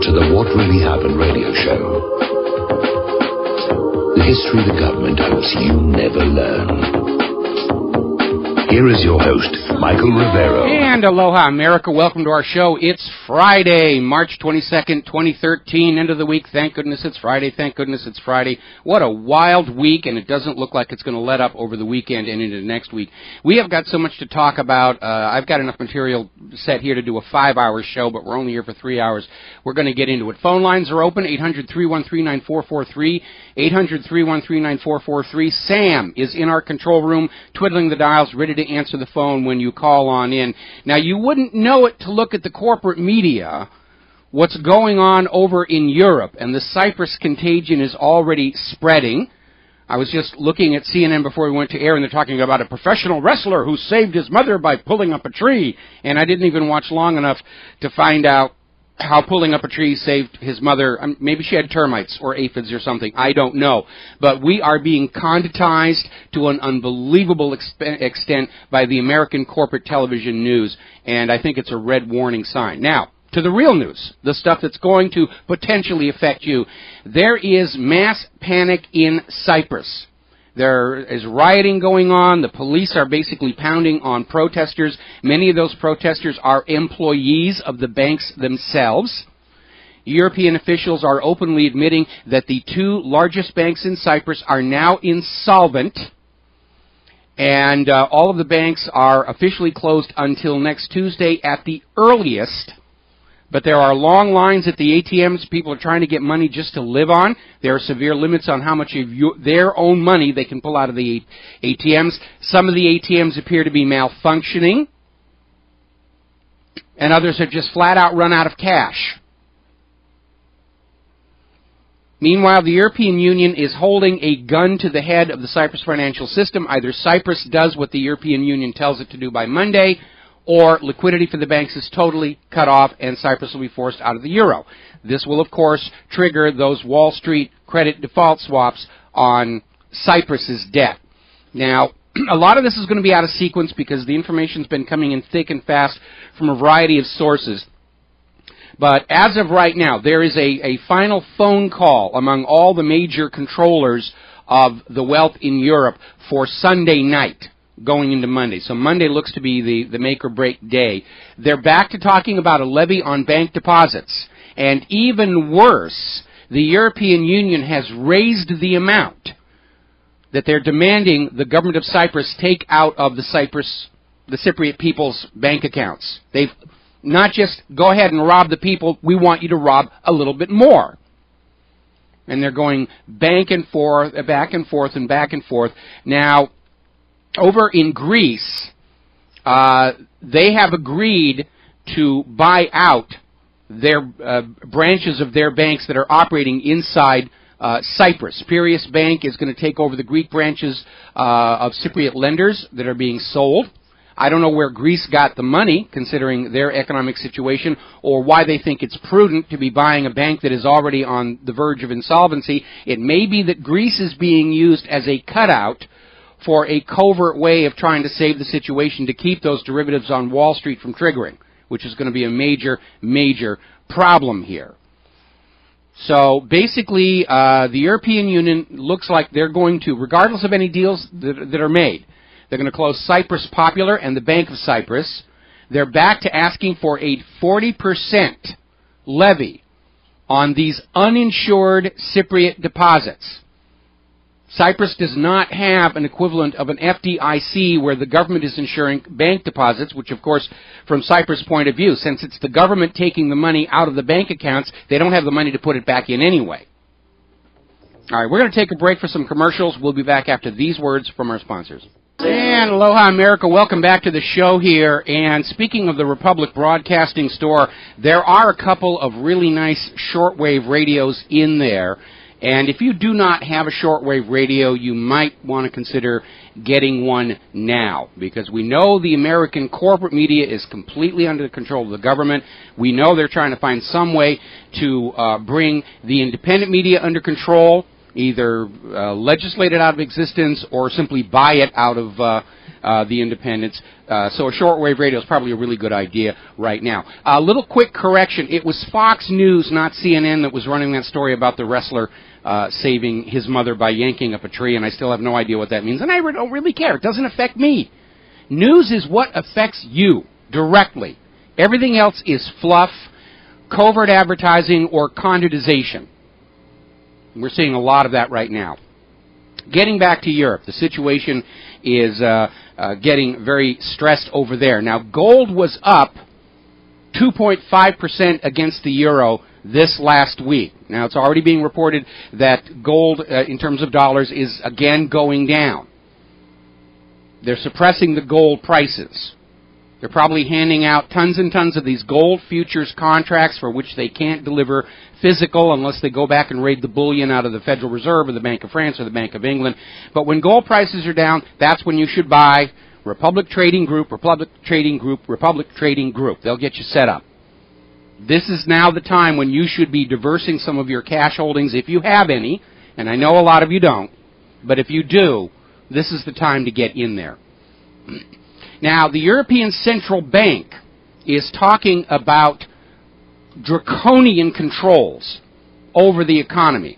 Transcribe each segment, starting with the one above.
to the What Really Happened radio show. The history the government hopes you never learn. Here is your host, Michael Rivero. And aloha, America. Welcome to our show. It's Friday, March 22nd, 2013, end of the week. Thank goodness it's Friday. Thank goodness it's Friday. What a wild week, and it doesn't look like it's going to let up over the weekend and into next week. We have got so much to talk about. I've got enough material set here to do a 5-hour show, but we're only here for 3 hours. We're going to get into it. Phone lines are open, 800-313-9443, 800-313-9443. Sam is in our control room, twiddling the dials, ready to answer the phone when you call on in. Now, you wouldn't know it to look at the corporate media, what's going on over in Europe, and the Cyprus contagion is already spreading. I was just looking at CNN before we went to air, and they're talking about a professional wrestler who saved his mother by pulling up a tree, and I didn't even watch long enough to find out how pulling up a tree saved his mother. Maybe she had termites or aphids or something. I don't know. But we are being conditized to an unbelievable extent by the American corporate television news, and I think it's a red warning sign. Now, to the real news, the stuff that's going to potentially affect you. There is mass panic in Cyprus. There is rioting going on. The police are basically pounding on protesters. Many of those protesters are employees of the banks themselves. European officials are openly admitting that the two largest banks in Cyprus are now insolvent, and all of the banks are officially closed until next Tuesday at the earliest. But there are long lines at the ATMs. People are trying to get money just to live on. There are severe limits on how much of their own money they can pull out of the ATMs. Some of the ATMs appear to be malfunctioning, and others have just flat out run out of cash. Meanwhile, the European Union is holding a gun to the head of the Cyprus financial system. Either Cyprus does what the European Union tells it to do by Monday, or liquidity for the banks is totally cut off and Cyprus will be forced out of the euro. This will, of course, trigger those Wall Street credit default swaps on Cyprus's debt. Now, a lot of this is going to be out of sequence because the information's been coming in thick and fast from a variety of sources. But as of right now, there is a final phone call among all the major controllers of the wealth in Europe for Sunday night, going into Monday. So Monday looks to be the make-or-break day. They're back to talking about a levy on bank deposits. And even worse, the European Union has raised the amount that they're demanding the government of Cyprus take out of the Cypriot people's bank accounts. They've not just go ahead and rob the people, we want you to rob a little bit more. And they're going back and forth, back and forth, and back and forth. Now, over in Greece, they have agreed to buy out their branches of their banks that are operating inside Cyprus. Piraeus Bank is going to take over the Greek branches of Cypriot lenders that are being sold. I don't know where Greece got the money, considering their economic situation, or why they think it's prudent to be buying a bank that is already on the verge of insolvency. It may be that Greece is being used as a cutout for a covert way of trying to save the situation to keep those derivatives on Wall Street from triggering, which is going to be a major, major problem here. So basically, the European Union looks like they're going to, regardless of any deals that are made, they're going to close Cyprus Popular and the Bank of Cyprus. They're back to asking for a 40% levy on these uninsured Cypriot deposits. Cyprus does not have an equivalent of an FDIC where the government is insuring bank deposits, which, of course, from Cyprus' point of view, since it's the government taking the money out of the bank accounts, they don't have the money to put it back in anyway. All right, we're going to take a break for some commercials. We'll be back after these words from our sponsors. And aloha, America. Welcome back to the show here. And speaking of the Republic Broadcasting Store, there are a couple of really nice shortwave radios in there. And if you do not have a shortwave radio, you might want to consider getting one now, because we know the American corporate media is completely under the control of the government. We know they're trying to find some way to bring the independent media under control, either legislate it out of existence or simply buy it out of the independents. So a shortwave radio is probably a really good idea right now. A little quick correction. It was Fox News, not CNN, that was running that story about the wrestler saving his mother by yanking up a tree, and I still have no idea what that means. And I don't really care. It doesn't affect me. News is what affects you directly. Everything else is fluff, covert advertising, or conduitization. We're seeing a lot of that right now. Getting back to Europe, the situation is getting very stressed over there. Now, gold was up 2.5% against the euro this last week. Now, it's already being reported that gold, in terms of dollars, is again going down. They're suppressing the gold prices. They're probably handing out tons and tons of these gold futures contracts for which they can't deliver physical unless they go back and raid the bullion out of the Federal Reserve or the Bank of France or the Bank of England. But when gold prices are down, that's when you should buy Republic Trading Group, Republic Trading Group, Republic Trading Group. They'll get you set up. This is now the time when you should be diversing some of your cash holdings if you have any, and I know a lot of you don't, but if you do, this is the time to get in there. Now, the European Central Bank is talking about draconian controls over the economy.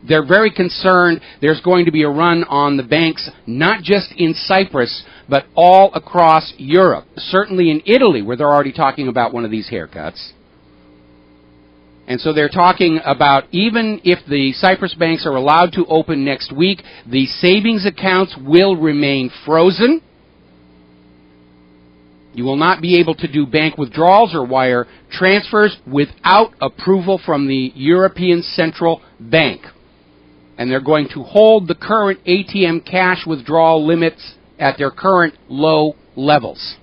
They're very concerned there's going to be a run on the banks, not just in Cyprus, but all across Europe. Certainly in Italy, where they're already talking about one of these haircuts. And so they're talking about even if the Cyprus banks are allowed to open next week, the savings accounts will remain frozen. You will not be able to do bank withdrawals or wire transfers without approval from the European Central Bank. And they're going to hold the current ATM cash withdrawal limits at their current low levels.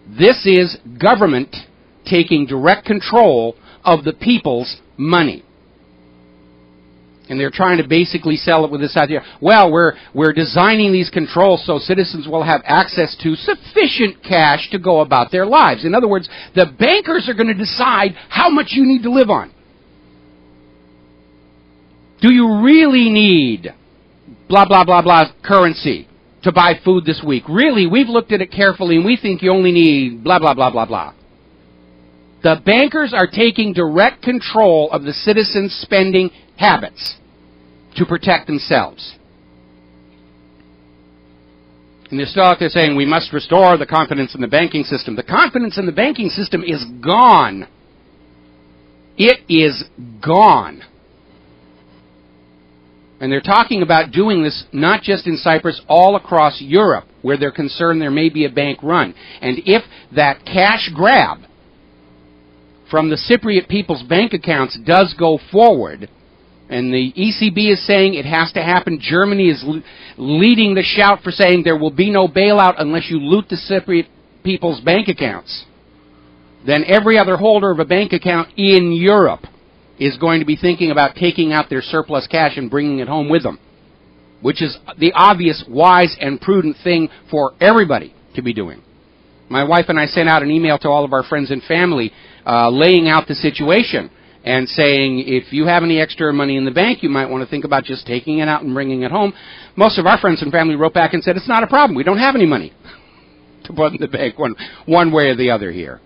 This is government taking direct control of the people's money. And they're trying to basically sell it with this idea, well, we're designing these controls so citizens will have access to sufficient cash to go about their lives. In other words, the bankers are going to decide how much you need to live on. Do you really need blah, blah, blah, blah currency to buy food this week? Really, we've looked at it carefully and we think you only need blah, blah, blah, blah, blah. The bankers are taking direct control of the citizens' spending habits to protect themselves. And they're still out there saying we must restore the confidence in the banking system. The confidence in the banking system is gone. It is gone. And they're talking about doing this not just in Cyprus, all across Europe, where they're concerned there may be a bank run. And if that cash grab from the Cypriot people's bank accounts does go forward, and the ECB is saying it has to happen, Germany is leading the shout for saying there will be no bailout unless you loot the Cypriot people's bank accounts, then every other holder of a bank account in Europe is going to be thinking about taking out their surplus cash and bringing it home with them, which is the obvious, wise, and prudent thing for everybody to be doing. My wife and I sent out an email to all of our friends and family laying out the situation and saying, if you have any extra money in the bank, you might want to think about just taking it out and bringing it home. Most of our friends and family wrote back and said, it's not a problem. We don't have any money to put in the bank one way or the other here.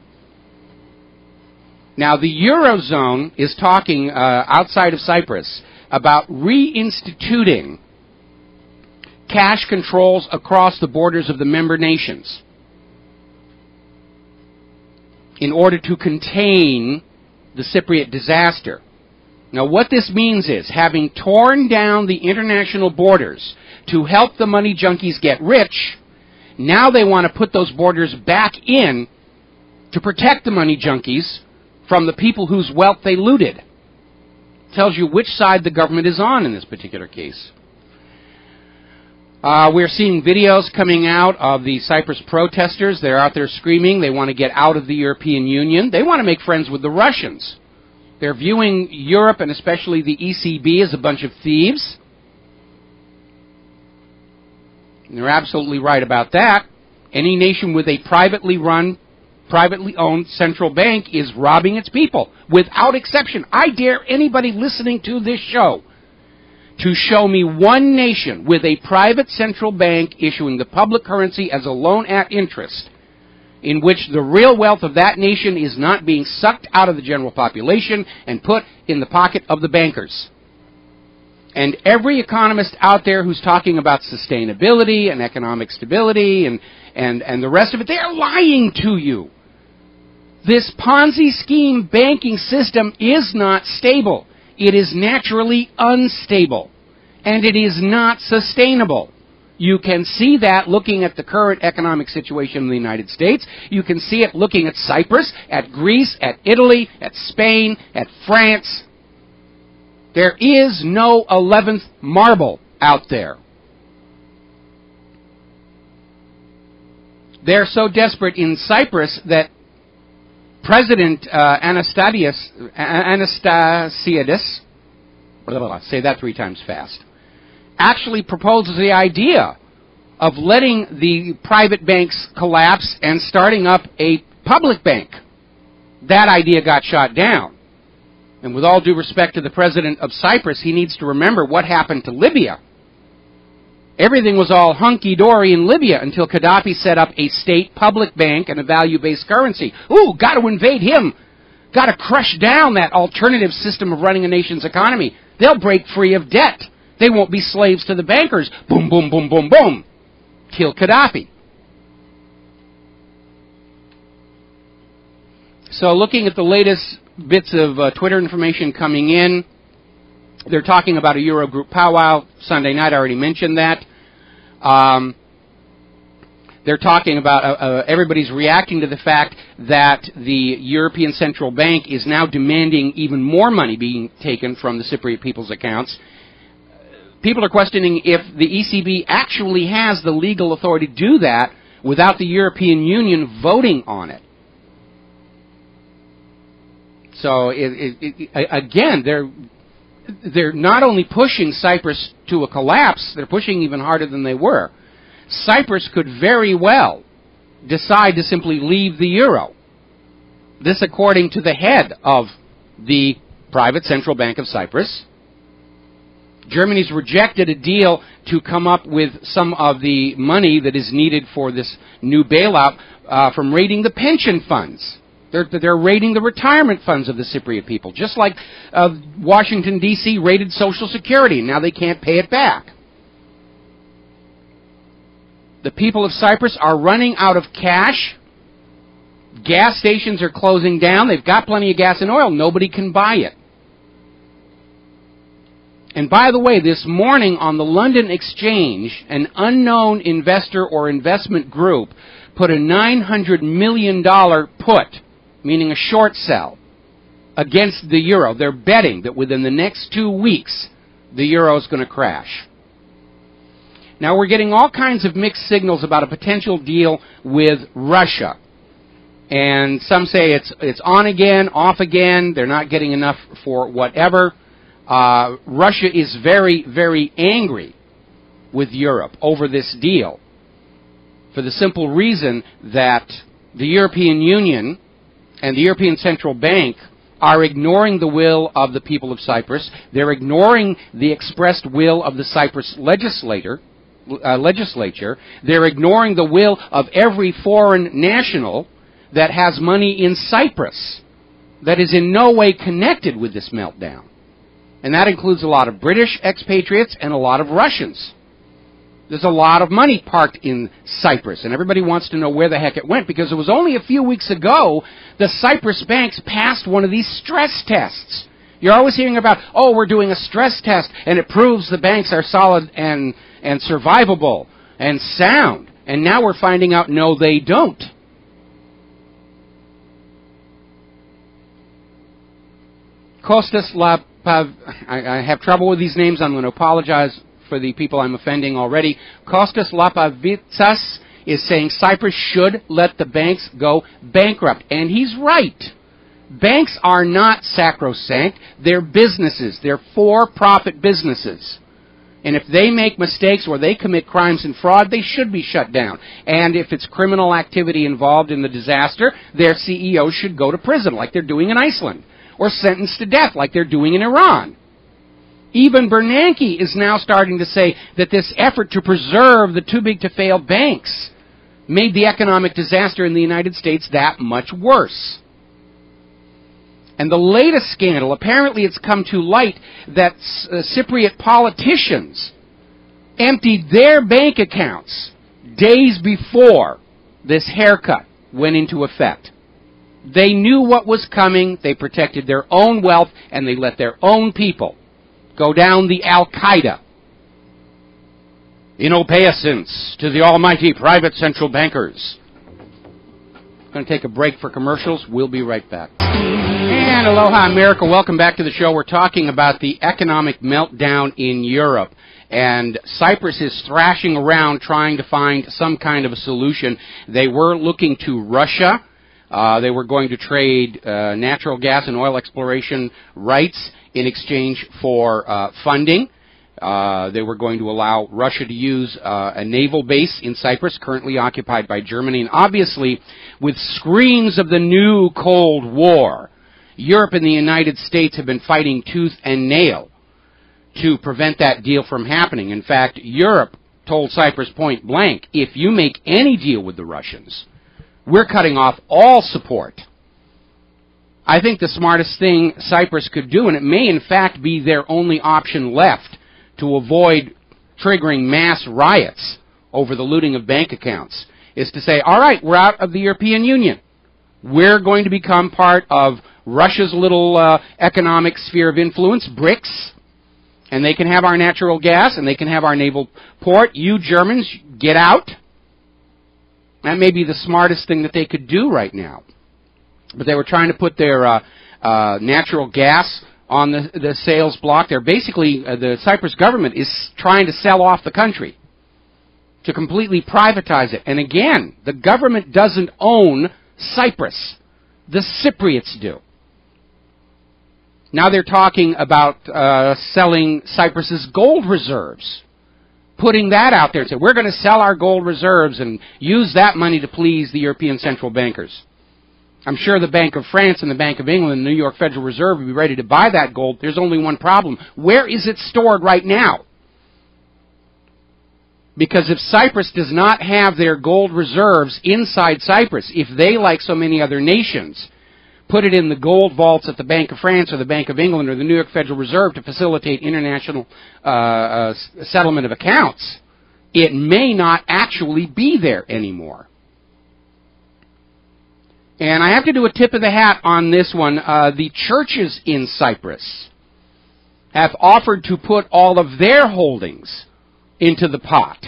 Now, the Eurozone is talking outside of Cyprus about reinstituting cash controls across the borders of the member nations in order to contain the Cypriot disaster. Now, what this means is, having torn down the international borders to help the money junkies get rich, now they want to put those borders back in to protect the money junkies from the people whose wealth they looted. Tells you which side the government is on in this particular case. We're seeing videos coming out of the Cyprus protesters. They're out there screaming. They want to get out of the European Union. They want to make friends with the Russians. They're viewing Europe, and especially the ECB, as a bunch of thieves. And they're absolutely right about that. Any nation with a privately run, privately owned central bank is robbing its people, without exception. I dare anybody listening to this show to show me one nation with a private central bank issuing the public currency as a loan at interest, in which the real wealth of that nation is not being sucked out of the general population and put in the pocket of the bankers. And every economist out there who's talking about sustainability and economic stability and the rest of it, they're lying to you. This Ponzi scheme banking system is not stable. It is naturally unstable. And it is not sustainable. You can see that looking at the current economic situation in the United States. You can see it looking at Cyprus, at Greece, at Italy, at Spain, at France. There is no 11th marble out there. They're so desperate in Cyprus that President Anastasiadis, say that 3 times fast, actually proposes the idea of letting the private banks collapse and starting up a public bank. That idea got shot down. And with all due respect to the president of Cyprus, he needs to remember what happened to Libya. Everything was all hunky-dory in Libya until Gaddafi set up a state public bank and a value-based currency. Ooh, got to invade him. Got to crush down that alternative system of running a nation's economy. They'll break free of debt. They won't be slaves to the bankers. Boom, boom, boom, boom, boom. Kill Gaddafi. So looking at the latest bits of Twitter information coming in, they're talking about a Eurogroup powwow Sunday night. I already mentioned that. They're talking about, everybody's reacting to the fact that the European Central Bank is now demanding even more money being taken from the Cypriot people's accounts. People are questioning if the ECB actually has the legal authority to do that without the European Union voting on it. So, again, they're not only pushing Cyprus to a collapse, they're pushing even harder than they were. Cyprus could very well decide to simply leave the euro. This according to the head of the private central bank of Cyprus. Germany's rejected a deal to come up with some of the money that is needed for this new bailout from raiding the pension funds. They're raiding the retirement funds of the Cypriot people, just like Washington, D.C. raided Social Security, and now they can't pay it back. The people of Cyprus are running out of cash. Gas stations are closing down. They've got plenty of gas and oil. Nobody can buy it. And by the way, this morning on the London Exchange, an unknown investor or investment group put a $900 million put, meaning a short sell, against the euro. They're betting that within the next 2 weeks, the euro is going to crash. Now, we're getting all kinds of mixed signals about a potential deal with Russia. And some say it's on again, off again. They're not getting enough for whatever. Russia is very, very angry with Europe over this deal for the simple reason that the European Union and the European Central Bank are ignoring the will of the people of Cyprus. They're ignoring the expressed will of the Cyprus legislature. They're ignoring the will of every foreign national that has money in Cyprus that is in no way connected with this meltdown. And that includes a lot of British expatriates and a lot of Russians. There's a lot of money parked in Cyprus, and everybody wants to know where the heck it went, because it was only a few weeks ago the Cyprus banks passed one of these stress tests. You're always hearing about, oh, we're doing a stress test, and it proves the banks are solid and survivable and sound. And now we're finding out, no, they don't. Kostas I have trouble with these names. I'm going to apologize for the people I'm offending already. Kostas Lapavitsas is saying Cyprus should let the banks go bankrupt. And he's right. Banks are not sacrosanct. They're businesses. They're for-profit businesses. And if they make mistakes or they commit crimes and fraud, they should be shut down. And if it's criminal activity involved in the disaster, their CEOs should go to prison like they're doing in Iceland, or sentenced to death like they're doing in Iran. Even Bernanke is now starting to say that this effort to preserve the too-big-to-fail banks made the economic disaster in the United States that much worse. And the latest scandal, apparently it's come to light that Cypriot politicians emptied their bank accounts days before this haircut went into effect. They knew what was coming, they protected their own wealth, and they let their own people go down the Al-Qaeda. In obeisance to the almighty private central bankers. Going to take a break for commercials. We'll be right back. And aloha America, welcome back to the show. We're talking about the economic meltdown in Europe. And Cyprus is thrashing around trying to find some kind of a solution. They were looking to Russia. They were going to trade natural gas and oil exploration rights in exchange for funding. They were going to allow Russia to use a naval base in Cyprus, currently occupied by Germany. And obviously, with screams of the new Cold War, Europe and the United States have been fighting tooth and nail to prevent that deal from happening. In fact, Europe told Cyprus point blank, if you make any deal with the Russians, we're cutting off all support. I think the smartest thing Cyprus could do, and it may in fact be their only option left to avoid triggering mass riots over the looting of bank accounts, is to say, all right, we're out of the European Union. We're going to become part of Russia's little economic sphere of influence, BRICS, and they can have our natural gas, and they can have our naval port. You Germans, get out. That may be the smartest thing that they could do right now. But they were trying to put their natural gas on the sales block. They're basically, the Cyprus government is trying to sell off the country, to completely privatize it. And again, the government doesn't own Cyprus. The Cypriots do. Now they're talking about selling Cyprus's gold reserves, putting that out there and say, we're going to sell our gold reserves and use that money to please the European central bankers. I'm sure the Bank of France and the Bank of England and the New York Federal Reserve will be ready to buy that gold. There's only one problem. Where is it stored right now? Because if Cyprus does not have their gold reserves inside Cyprus, if they, like so many other nations, put it in the gold vaults at the Bank of France or the Bank of England or the New York Federal Reserve to facilitate international settlement of accounts, it may not actually be there anymore. And I have to do a tip of the hat on this one. The churches in Cyprus have offered to put all of their holdings into the pot.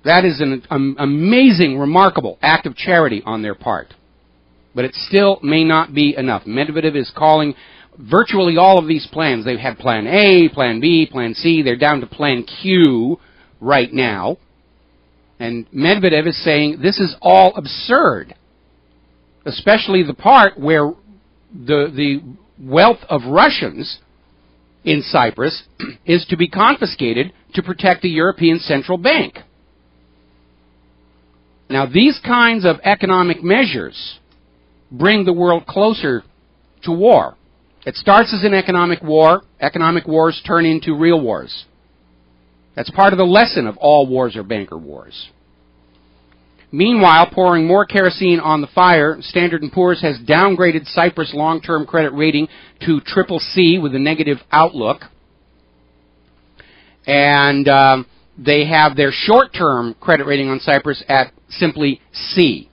That is an amazing, remarkable act of charity on their part. But it still may not be enough. Medvedev is calling virtually all of these plans. They've had Plan A, Plan B, Plan C. They're down to Plan Q right now. And Medvedev is saying this is all absurd, especially the part where the wealth of Russians in Cyprus is to be confiscated to protect the European Central Bank. Now, these kinds of economic measures bring the world closer to war. It starts as an economic war. Economic wars turn into real wars. That's part of the lesson of all wars are banker wars. Meanwhile, pouring more kerosene on the fire, Standard & Poor's has downgraded Cyprus' long-term credit rating to CCC with a negative outlook. And they have their short-term credit rating on Cyprus at simply C.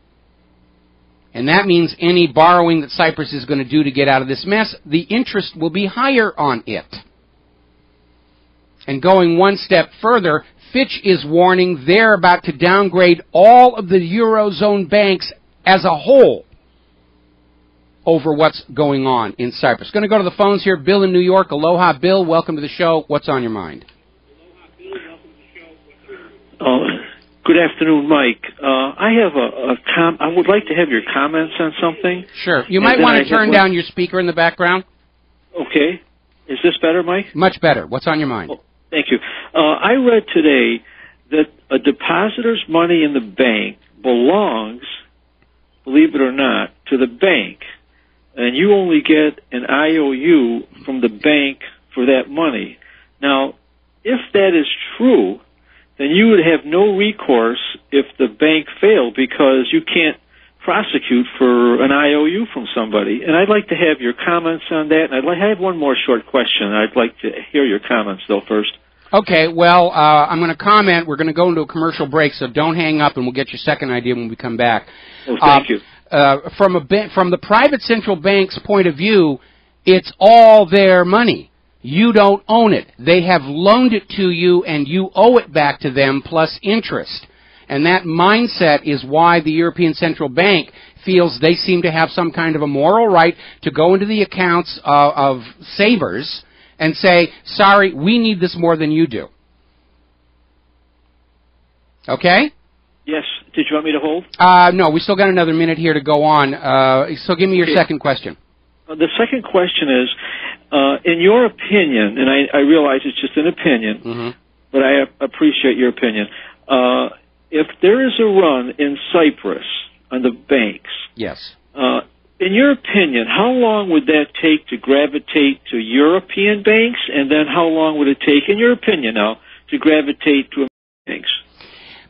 And that means any borrowing that Cyprus is going to do to get out of this mess, the interest will be higher on it. And going one step further, Fitch is warning they're about to downgrade all of the Eurozone banks as a whole over what's going on in Cyprus. Going to go to the phones here. Bill in New York. Aloha, Bill. Welcome to the show. What's on your mind? Good afternoon, Mike. I have I would like to have your comments on something. Sure. You might want to turn down your speaker in the background. Okay. Is this better, Mike? Much better. What's on your mind? Oh, thank you. I read today that a depositor's money in the bank belongs, believe it or not, to the bank. and you only get an IOU from the bank for that money. Now, if that is true, then you would have no recourse if the bank failed because you can't prosecute for an IOU from somebody. And I'd like to have your comments on that. And I have one more short question. I'd like to hear your comments, though, first. Okay, well, I'm going to comment. We're going to go into a commercial break, so don't hang up, and we'll get your second idea when we come back. Oh, thank you. From the private central bank's point of view, it's all their money. You don't own it. They have loaned it to you, and you owe it back to them plus interest. And that mindset is why the European Central Bank feels they seem to have some kind of a moral right to go into the accounts of savers and say, sorry, we need this more than you do. Okay? Yes. Did you want me to hold? No, we still got another minute here to go on. So give me your second question. The second question is, in your opinion, and I realize it's just an opinion, but I appreciate your opinion, if there is a run in Cyprus on the banks, yes. In your opinion, how long would that take to gravitate to European banks, and then how long would it take, in your opinion now, to gravitate to American banks?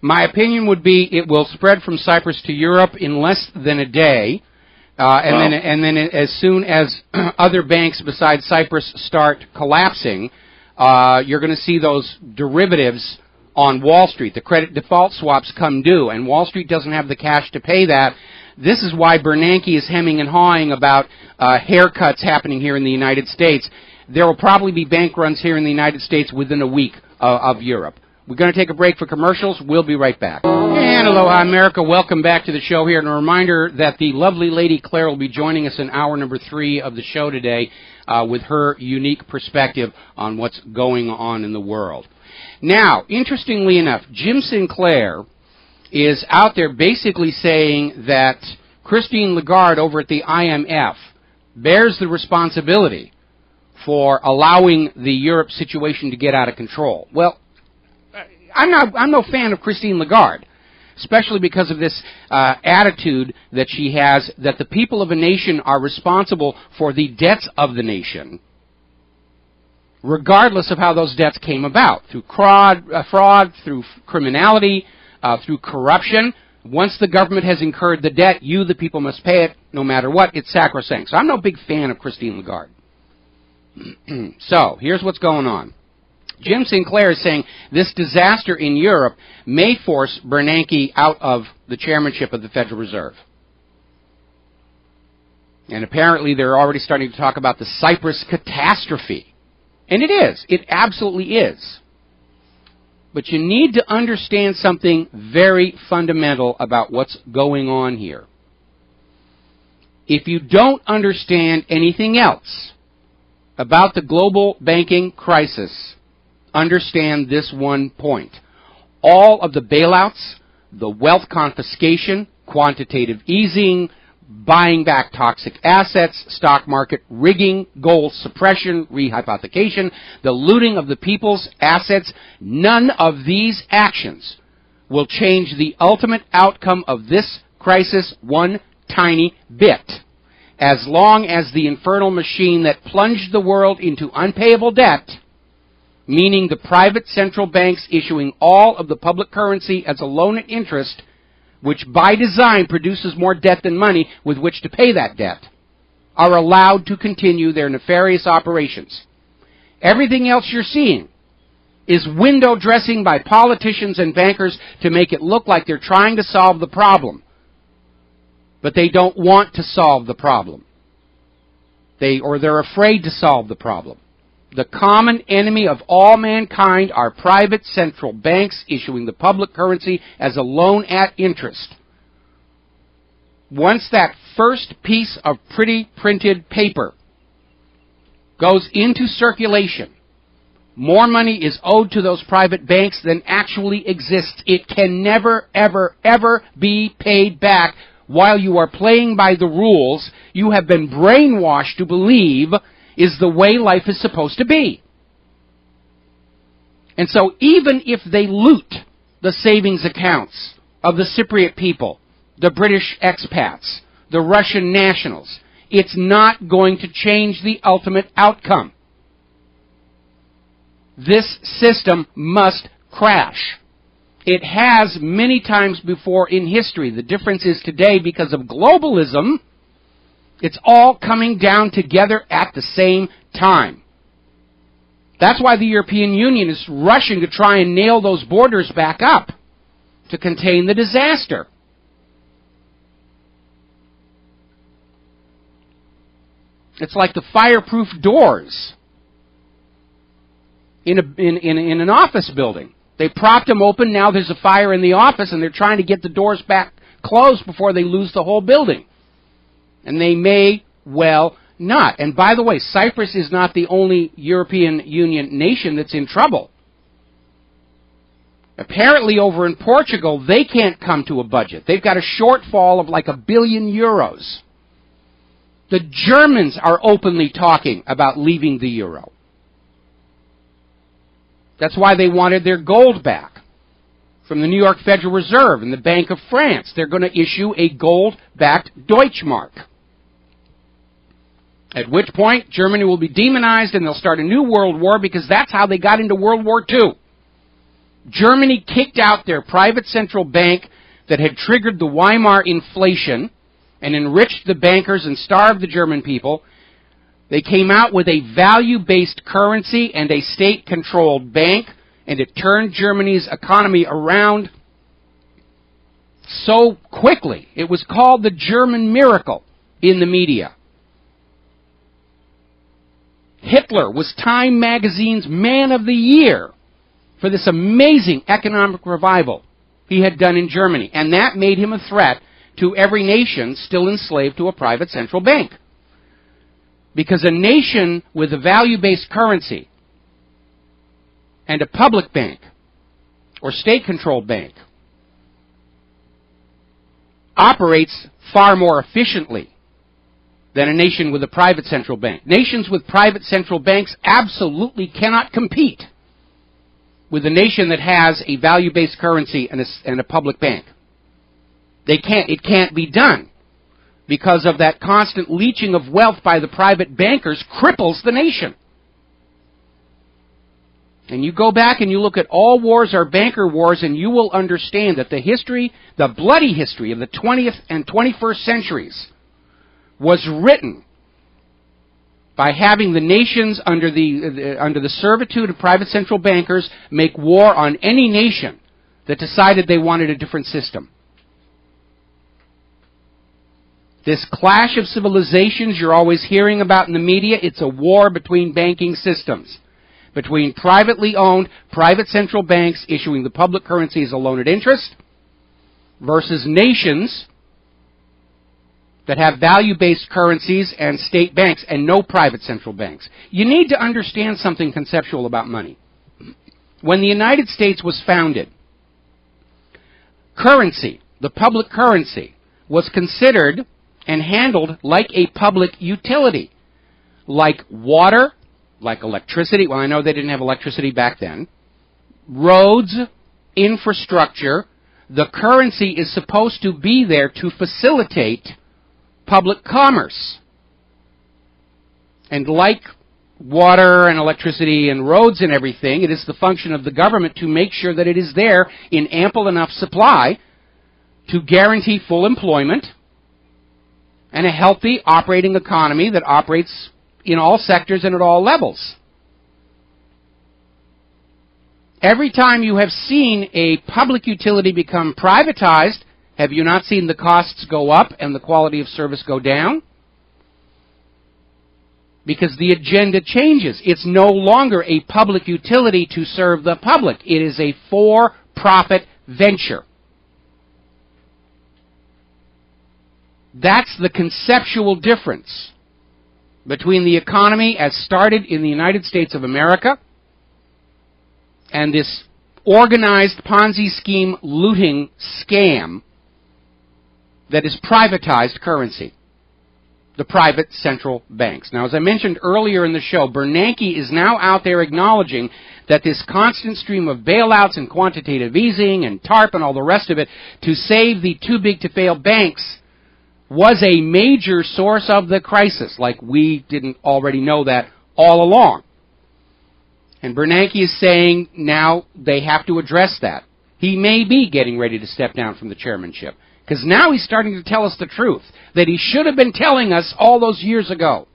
My opinion would be it will spread from Cyprus to Europe in less than a day, and then as soon as other banks besides Cyprus start collapsing, you're going to see those derivatives on Wall Street. The credit default swaps come due, and Wall Street doesn't have the cash to pay that. This is why Bernanke is hemming and hawing about haircuts happening here in the United States. There will probably be bank runs here in the United States within a week of Europe. We're going to take a break for commercials. We'll be right back. And aloha, America. Welcome back to the show here. And a reminder that the lovely Lady Claire will be joining us in hour number 3 of the show today with her unique perspective on what's going on in the world. Now, interestingly enough, Jim Sinclair is out there basically saying that Christine Lagarde over at the IMF bears the responsibility for allowing the Europe situation to get out of control. Well, I'm no fan of Christine Lagarde, especially because of this attitude that she has that the people of a nation are responsible for the debts of the nation, regardless of how those debts came about, through fraud, through criminality, through corruption. Once the government has incurred the debt, you, the people, must pay it no matter what. It's sacrosanct. So I'm no big fan of Christine Lagarde. So, here's what's going on. Jim Sinclair is saying this disaster in Europe may force Bernanke out of the chairmanship of the Federal Reserve. And apparently they're already starting to talk about the Cyprus catastrophe. And it is. It absolutely is. But you need to understand something very fundamental about what's going on here. If you don't understand anything else about the global banking crisis, understand this one point. All of the bailouts, the wealth confiscation, quantitative easing, buying back toxic assets, stock market rigging, gold suppression, rehypothecation, the looting of the people's assets, none of these actions will change the ultimate outcome of this crisis one tiny bit. As long as the infernal machine that plunged the world into unpayable debt, meaning the private central banks issuing all of the public currency as a loan at interest, which by design produces more debt than money with which to pay that debt, are allowed to continue their nefarious operations. Everything else you're seeing is window dressing by politicians and bankers to make it look like they're trying to solve the problem. But they don't want to solve the problem. They're afraid to solve the problem. The common enemy of all mankind are private central banks issuing the public currency as a loan at interest. Once that first piece of pretty printed paper goes into circulation, more money is owed to those private banks than actually exists. It can never, ever, ever be paid back while you are playing by the rules you have been brainwashed to believe is the way life is supposed to be. And so even if they loot the savings accounts of the Cypriot people, the British expats, the Russian nationals, It's not going to change the ultimate outcome. This system must crash. It has many times before in history. The difference is today, because of globalism, it's all coming down together at the same time. That's why the European Union is rushing to try and nail those borders back up to contain the disaster. It's like the fireproof doors in an office building. They propped them open, now there's a fire in the office, and they're trying to get the doors back closed before they lose the whole building. And they may well not. And by the way, Cyprus is not the only European Union nation that's in trouble. Apparently over in Portugal, they can't come to a budget. They've got a shortfall of like €1 billion. The Germans are openly talking about leaving the euro. That's why they wanted their gold back from the New York Federal Reserve and the Bank of France. They're going to issue a gold-backed Deutschmark. At which point, Germany will be demonized and they'll start a new world war, because that's how they got into World War II. Germany kicked out their private central bank that had triggered the Weimar inflation and enriched the bankers and starved the German people. They came out with a value-based currency and a state-controlled bank, and it turned Germany's economy around so quickly. It was called the German miracle in the media. Hitler was Time magazine's Man of the Year for this amazing economic revival he had done in Germany, and that made him a threat to every nation still enslaved to a private central bank. Because a nation with a value-based currency and a public bank or state-controlled bank operates far more efficiently than a nation with a private central bank. Nations with private central banks absolutely cannot compete with a nation that has a value-based currency and a public bank. They can't. It can't be done, because of that constant leeching of wealth by the private bankers cripples the nation. And you go back and you look at all wars are banker wars, and you will understand that the history, the bloody history of the 20th and 21st centuries was written by having the nations under the servitude of private central bankers make war on any nation that decided they wanted a different system. This clash of civilizations you're always hearing about in the media, it's a war between banking systems, between privately owned, private central banks issuing the public currency as a loan at interest versus nations that have value-based currencies and state banks and no private central banks. You need to understand something conceptual about money. When the United States was founded, currency, the public currency, was considered and handled like a public utility, like water, like electricity. Well, I know they didn't have electricity back then. Roads, infrastructure. The currency is supposed to be there to facilitate public commerce. And like water and electricity and roads and everything, it is the function of the government to make sure that it is there in ample enough supply to guarantee full employment and a healthy operating economy that operates in all sectors and at all levels. Every time you have seen a public utility become privatized, have you not seen the costs go up and the quality of service go down? Because the agenda changes. It's no longer a public utility to serve the public. It is a for-profit venture. That's the conceptual difference between the economy as started in the United States of America and this organized Ponzi scheme looting scam that is privatized currency, the private central banks. Now, as I mentioned earlier in the show, Bernanke is now out there acknowledging that this constant stream of bailouts and quantitative easing and TARP and all the rest of it to save the too-big-to-fail banks was a major source of the crisis, like we didn't already know that all along. And Bernanke is saying now they have to address that. He may be getting ready to step down from the chairmanship, because now he's starting to tell us the truth that he should have been telling us all those years ago.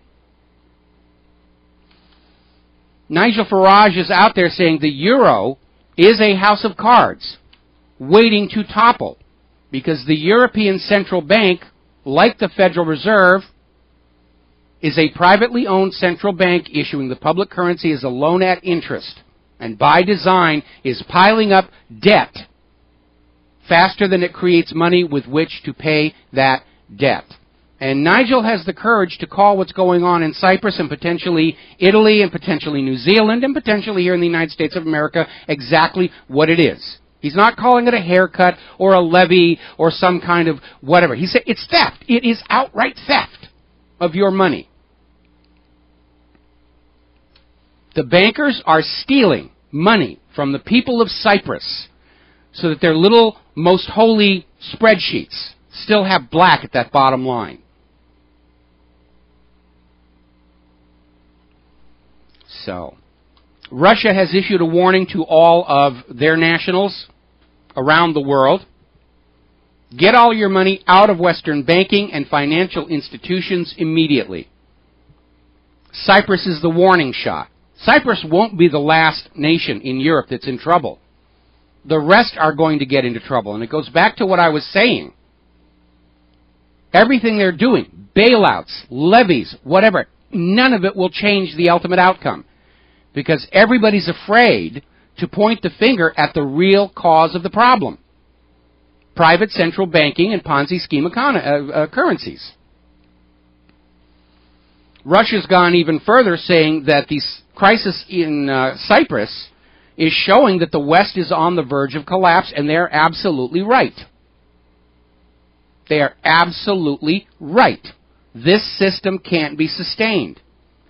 Nigel Farage is out there saying the euro is a house of cards waiting to topple, because the European Central Bank, like the Federal Reserve, is a privately owned central bank issuing the public currency as a loan at interest, and by design is piling up debt faster than it creates money with which to pay that debt. And Nigel has the courage to call what's going on in Cyprus and potentially Italy and potentially New Zealand and potentially here in the United States of America exactly what it is. He's not calling it a haircut or a levy or some kind of whatever. He said it's theft. It is outright theft of your money. The bankers are stealing money from the people of Cyprus so that their little most holy spreadsheets still have black at that bottom line. So, Russia has issued a warning to all of their nationals around the world. Get all your money out of Western banking and financial institutions immediately. Cyprus is the warning shot. Cyprus won't be the last nation in Europe that's in trouble. The rest are going to get into trouble. And it goes back to what I was saying. Everything they're doing, bailouts, levies, whatever, none of it will change the ultimate outcome. Because everybody's afraid to point the finger at the real cause of the problem. Private central banking and Ponzi scheme currencies. Russia's gone even further, saying that the crisis in Cyprus is showing that the West is on the verge of collapse, and they're absolutely right. They are absolutely right. This system can't be sustained.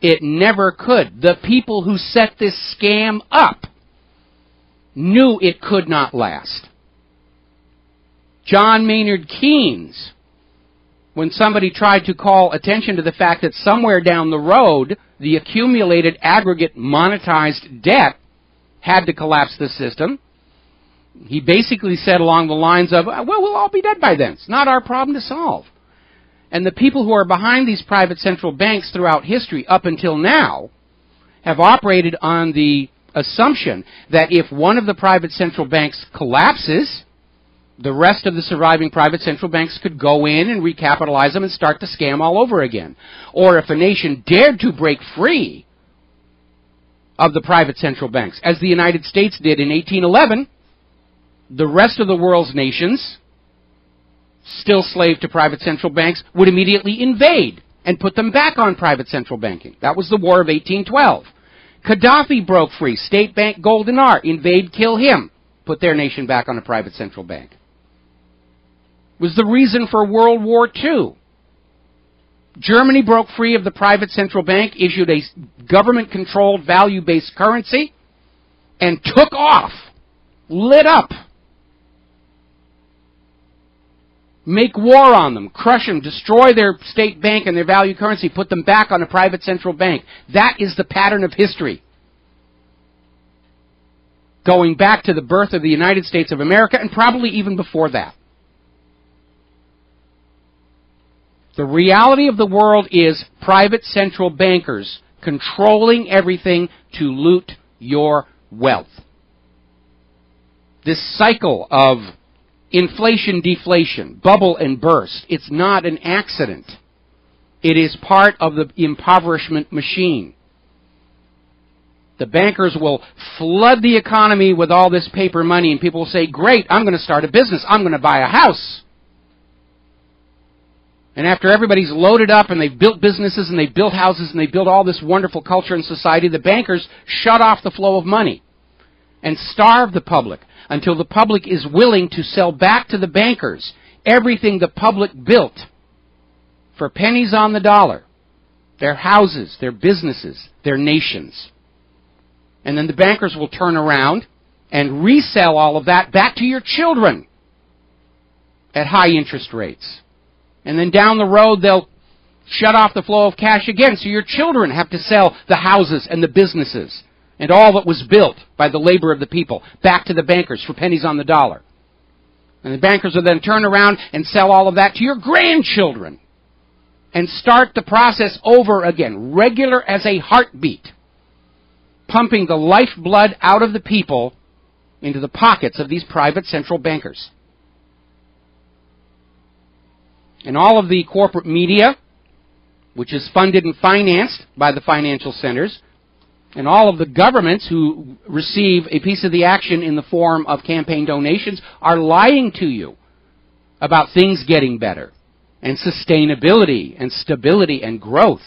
It never could. The people who set this scam up knew it could not last. John Maynard Keynes, when somebody tried to call attention to the fact that somewhere down the road, the accumulated aggregate monetized debt had to collapse the system, he basically said along the lines of, well, we'll all be dead by then. It's not our problem to solve. And the people who are behind these private central banks throughout history up until now have operated on the assumption that if one of the private central banks collapses, the rest of the surviving private central banks could go in and recapitalize them and start the scam all over again. Or if a nation dared to break free of the private central banks, as the United States did in 1811, the rest of the world's nations, still slave to private central banks, would immediately invade and put them back on private central banking. That was the War of 1812. Gaddafi broke free. State Bank Gold Dinar. Invade, kill him. Put their nation back on a private central bank. It was the reason for World War II. Germany broke free of the private central bank, issued a government-controlled value-based currency, and took off. Lit up. Make war on them, crush them, destroy their state bank and their value currency, put them back on a private central bank. That is the pattern of history. Going back to the birth of the United States of America, and probably even before that. The reality of the world is private central bankers controlling everything to loot your wealth. This cycle of inflation, deflation, bubble and burst, it's not an accident. It is part of the impoverishment machine. The bankers will flood the economy with all this paper money, and people will say, great, I'm going to start a business. I'm going to buy a house. And after everybody's loaded up and they've built businesses and they've built houses and they've built all this wonderful culture in society, the bankers shut off the flow of money and starve the public until the public is willing to sell back to the bankers everything the public built for pennies on the dollar. Their houses, their businesses, their nations. And then the bankers will turn around and resell all of that back to your children at high interest rates. And then down the road, they'll shut off the flow of cash again, so your children have to sell the houses and the businesses and all that was built by the labor of the people back to the bankers for pennies on the dollar. And the bankers will then turn around and sell all of that to your grandchildren and start the process over again, regular as a heartbeat, pumping the lifeblood out of the people into the pockets of these private central bankers. And all of the corporate media, which is funded and financed by the financial centers, and all of the governments who receive a piece of the action in the form of campaign donations are lying to you about things getting better, and sustainability, and stability, and growth.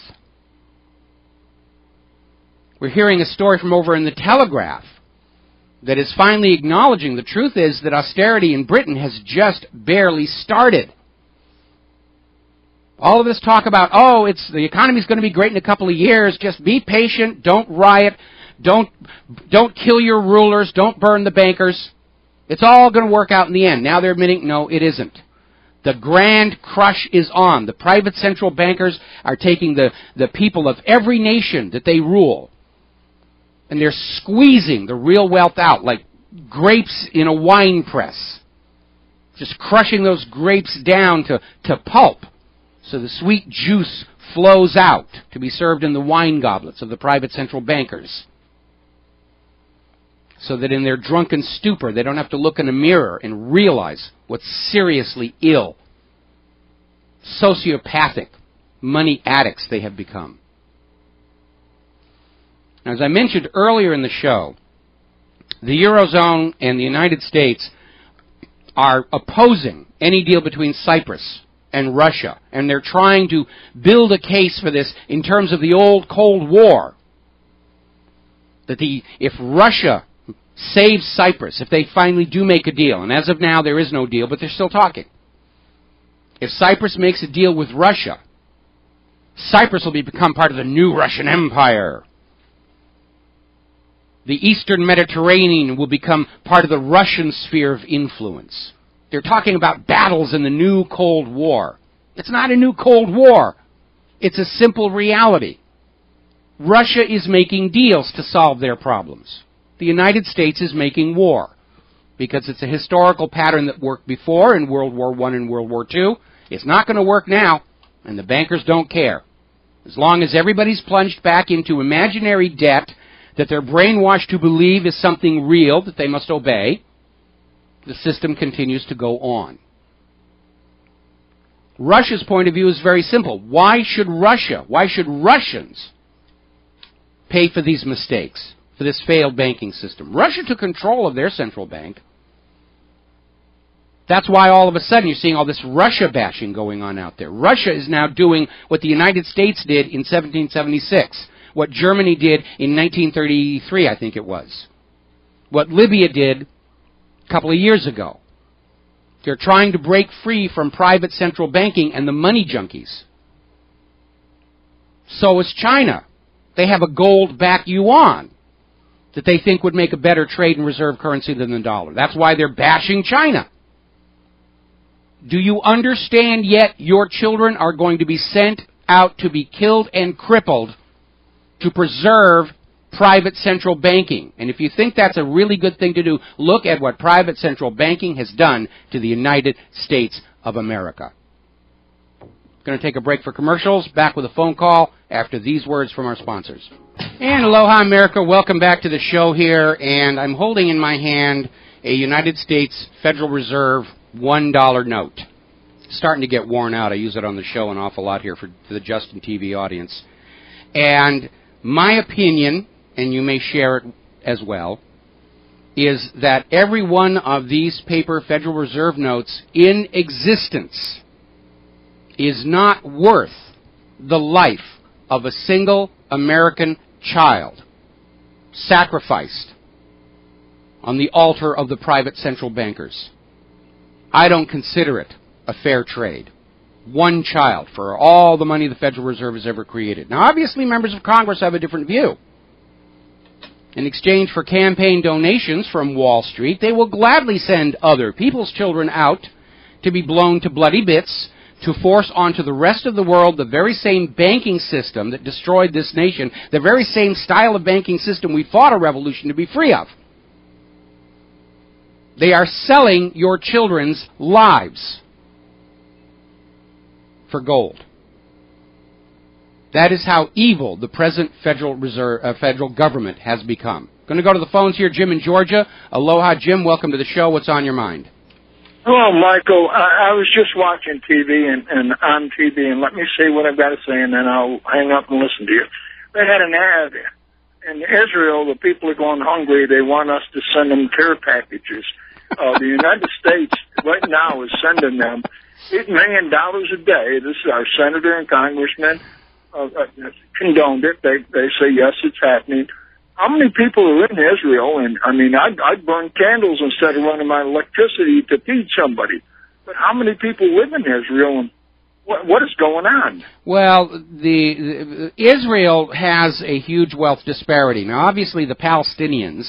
We're hearing a story from over in the Telegraph that is finally acknowledging the truth is that austerity in Britain has just barely started. All of this talk about, oh, the economy's going to be great in a couple of years, just be patient, don't riot, don't kill your rulers, don't burn the bankers. It's all going to work out in the end. Now they're admitting, no, it isn't. The grand crush is on. The private central bankers are taking the people of every nation that they rule, and they're squeezing the real wealth out like grapes in a wine press. Just crushing those grapes down to pulp, so the sweet juice flows out to be served in the wine goblets of the private central bankers, so that in their drunken stupor they don't have to look in a mirror and realize what's seriously ill, sociopathic, money addicts they have become. Now, as I mentioned earlier in the show, the Eurozone and the United States are opposing any deal between Cyprus and Russia, and they're trying to build a case for this in terms of the old Cold War. That if Russia saves Cyprus, if they finally do make a deal, and as of now there is no deal, but they're still talking. If Cyprus makes a deal with Russia, Cyprus will become part of the new Russian Empire. The Eastern Mediterranean will become part of the Russian sphere of influence. They're talking about battles in the new Cold War. It's not a new Cold War. It's a simple reality. Russia is making deals to solve their problems. The United States is making war, because it's a historical pattern that worked before in World War I and World War II. It's not going to work now, and the bankers don't care. As long as everybody's plunged back into imaginary debt that they're brainwashed to believe is something real that they must obey, the system continues to go on. Russia's point of view is very simple. Why should Russians pay for these mistakes, for this failed banking system? Russia took control of their central bank. That's why all of a sudden you're seeing all this Russia bashing going on out there. Russia is now doing what the United States did in 1776, what Germany did in 1933, I think it was, what Libya did a couple of years ago. They're trying to break free from private central banking and the money junkies. So is China. They have a gold-backed yuan that they think would make a better trade and reserve currency than the dollar. That's why they're bashing China. Do you understand yet your children are going to be sent out to be killed and crippled to preserve private central banking? And if you think that's a really good thing to do, look at what private central banking has done to the United States of America. Going to take a break for commercials. Back with a phone call after these words from our sponsors. And aloha, America. Welcome back to the show here. And I'm holding in my hand a United States Federal Reserve $1 note. It's starting to get worn out. I use it on the show an awful lot here for the Justin TV audience. And my opinion, and you may share it as well, is that every one of these paper Federal Reserve notes in existence is not worth the life of a single American child sacrificed on the altar of the private central bankers. I don't consider it a fair trade. One child for all the money the Federal Reserve has ever created. Now, obviously, members of Congress have a different view. In exchange for campaign donations from Wall Street, they will gladly send other people's children out to be blown to bloody bits to force onto the rest of the world the very same banking system that destroyed this nation, the very same style of banking system we fought a revolution to be free of. They are selling your children's lives for gold. That is how evil the present federal government has become. Going to go to the phones here. Jim in Georgia. Aloha, Jim. Welcome to the show. What's on your mind? Hello, Michael. I was just watching TV and on TV, and let me say what I've got to say, and then I'll hang up and listen to you. They had an ad in Israel. The people are going hungry. They want us to send them care packages. The United States right now is sending them $8 million a day. This is our senator and congressman condoned it. They say yes, it's happening. How many people are in Israel? And I mean, I'd burn candles instead of running my electricity to feed somebody. But how many people live in Israel, and what is going on? Well, Israel has a huge wealth disparity. Now, obviously, the Palestinians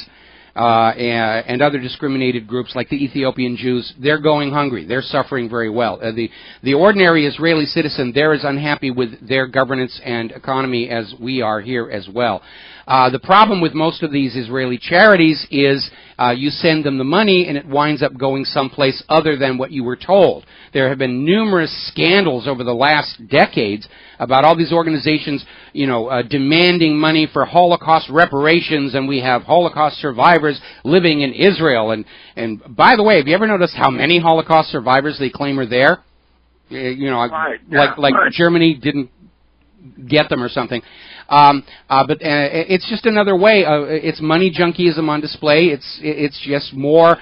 and other discriminated groups like the Ethiopian Jews, they're going hungry. They're suffering very well. The ordinary Israeli citizen, they're as unhappy with their governance and economy as we are here as well. The problem with most of these Israeli charities is you send them the money and it winds up going someplace other than what you were told. There have been numerous scandals over the last decades about all these organizations, demanding money for Holocaust reparations, and we have Holocaust survivors living in Israel. And by the way, have you ever noticed how many Holocaust survivors they claim are there? Like Germany didn't get them or something. But it's just another way. It's money junkiism on display. It's just more,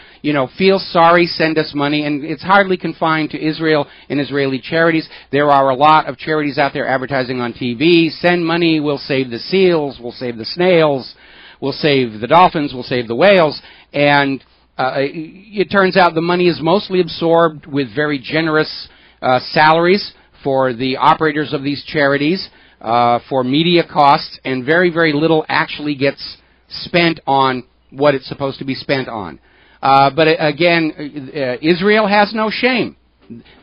feel sorry, send us money, and it's hardly confined to Israel and Israeli charities. There are a lot of charities out there advertising on TV. Send money, we'll save the seals, we'll save the snails, we'll save the dolphins, we'll save the whales, and it turns out the money is mostly absorbed with very generous salaries for the operators of these charities, for media costs, and very, very little actually gets spent on what it's supposed to be spent on. But again, Israel has no shame.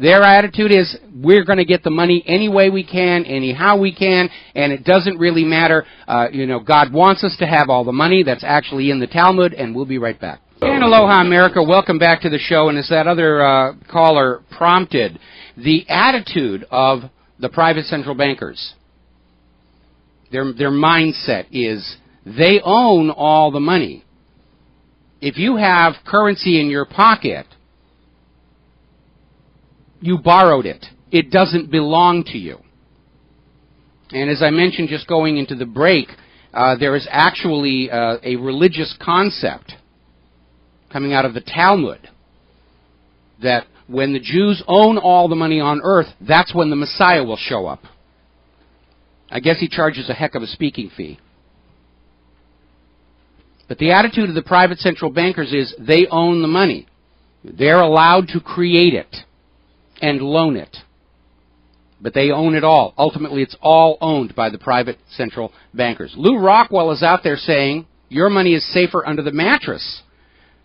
Their attitude is, we're going to get the money any way we can, anyhow we can, and it doesn't really matter. God wants us to have all the money that's actually in the Talmud, and we'll be right back. And aloha, America. Welcome back to the show. And as that other caller prompted, the attitude of the private central bankers, their mindset is they own all the money. If you have currency in your pocket, you borrowed it. It doesn't belong to you. And as I mentioned just going into the break, there is actually a religious concept coming out of the Talmud that when the Jews own all the money on earth, that's when the Messiah will show up. I guess he charges a heck of a speaking fee. But the attitude of the private central bankers is they own the money. They're allowed to create it and loan it. But they own it all. Ultimately, it's all owned by the private central bankers. Lou Rockwell is out there saying your money is safer under the mattress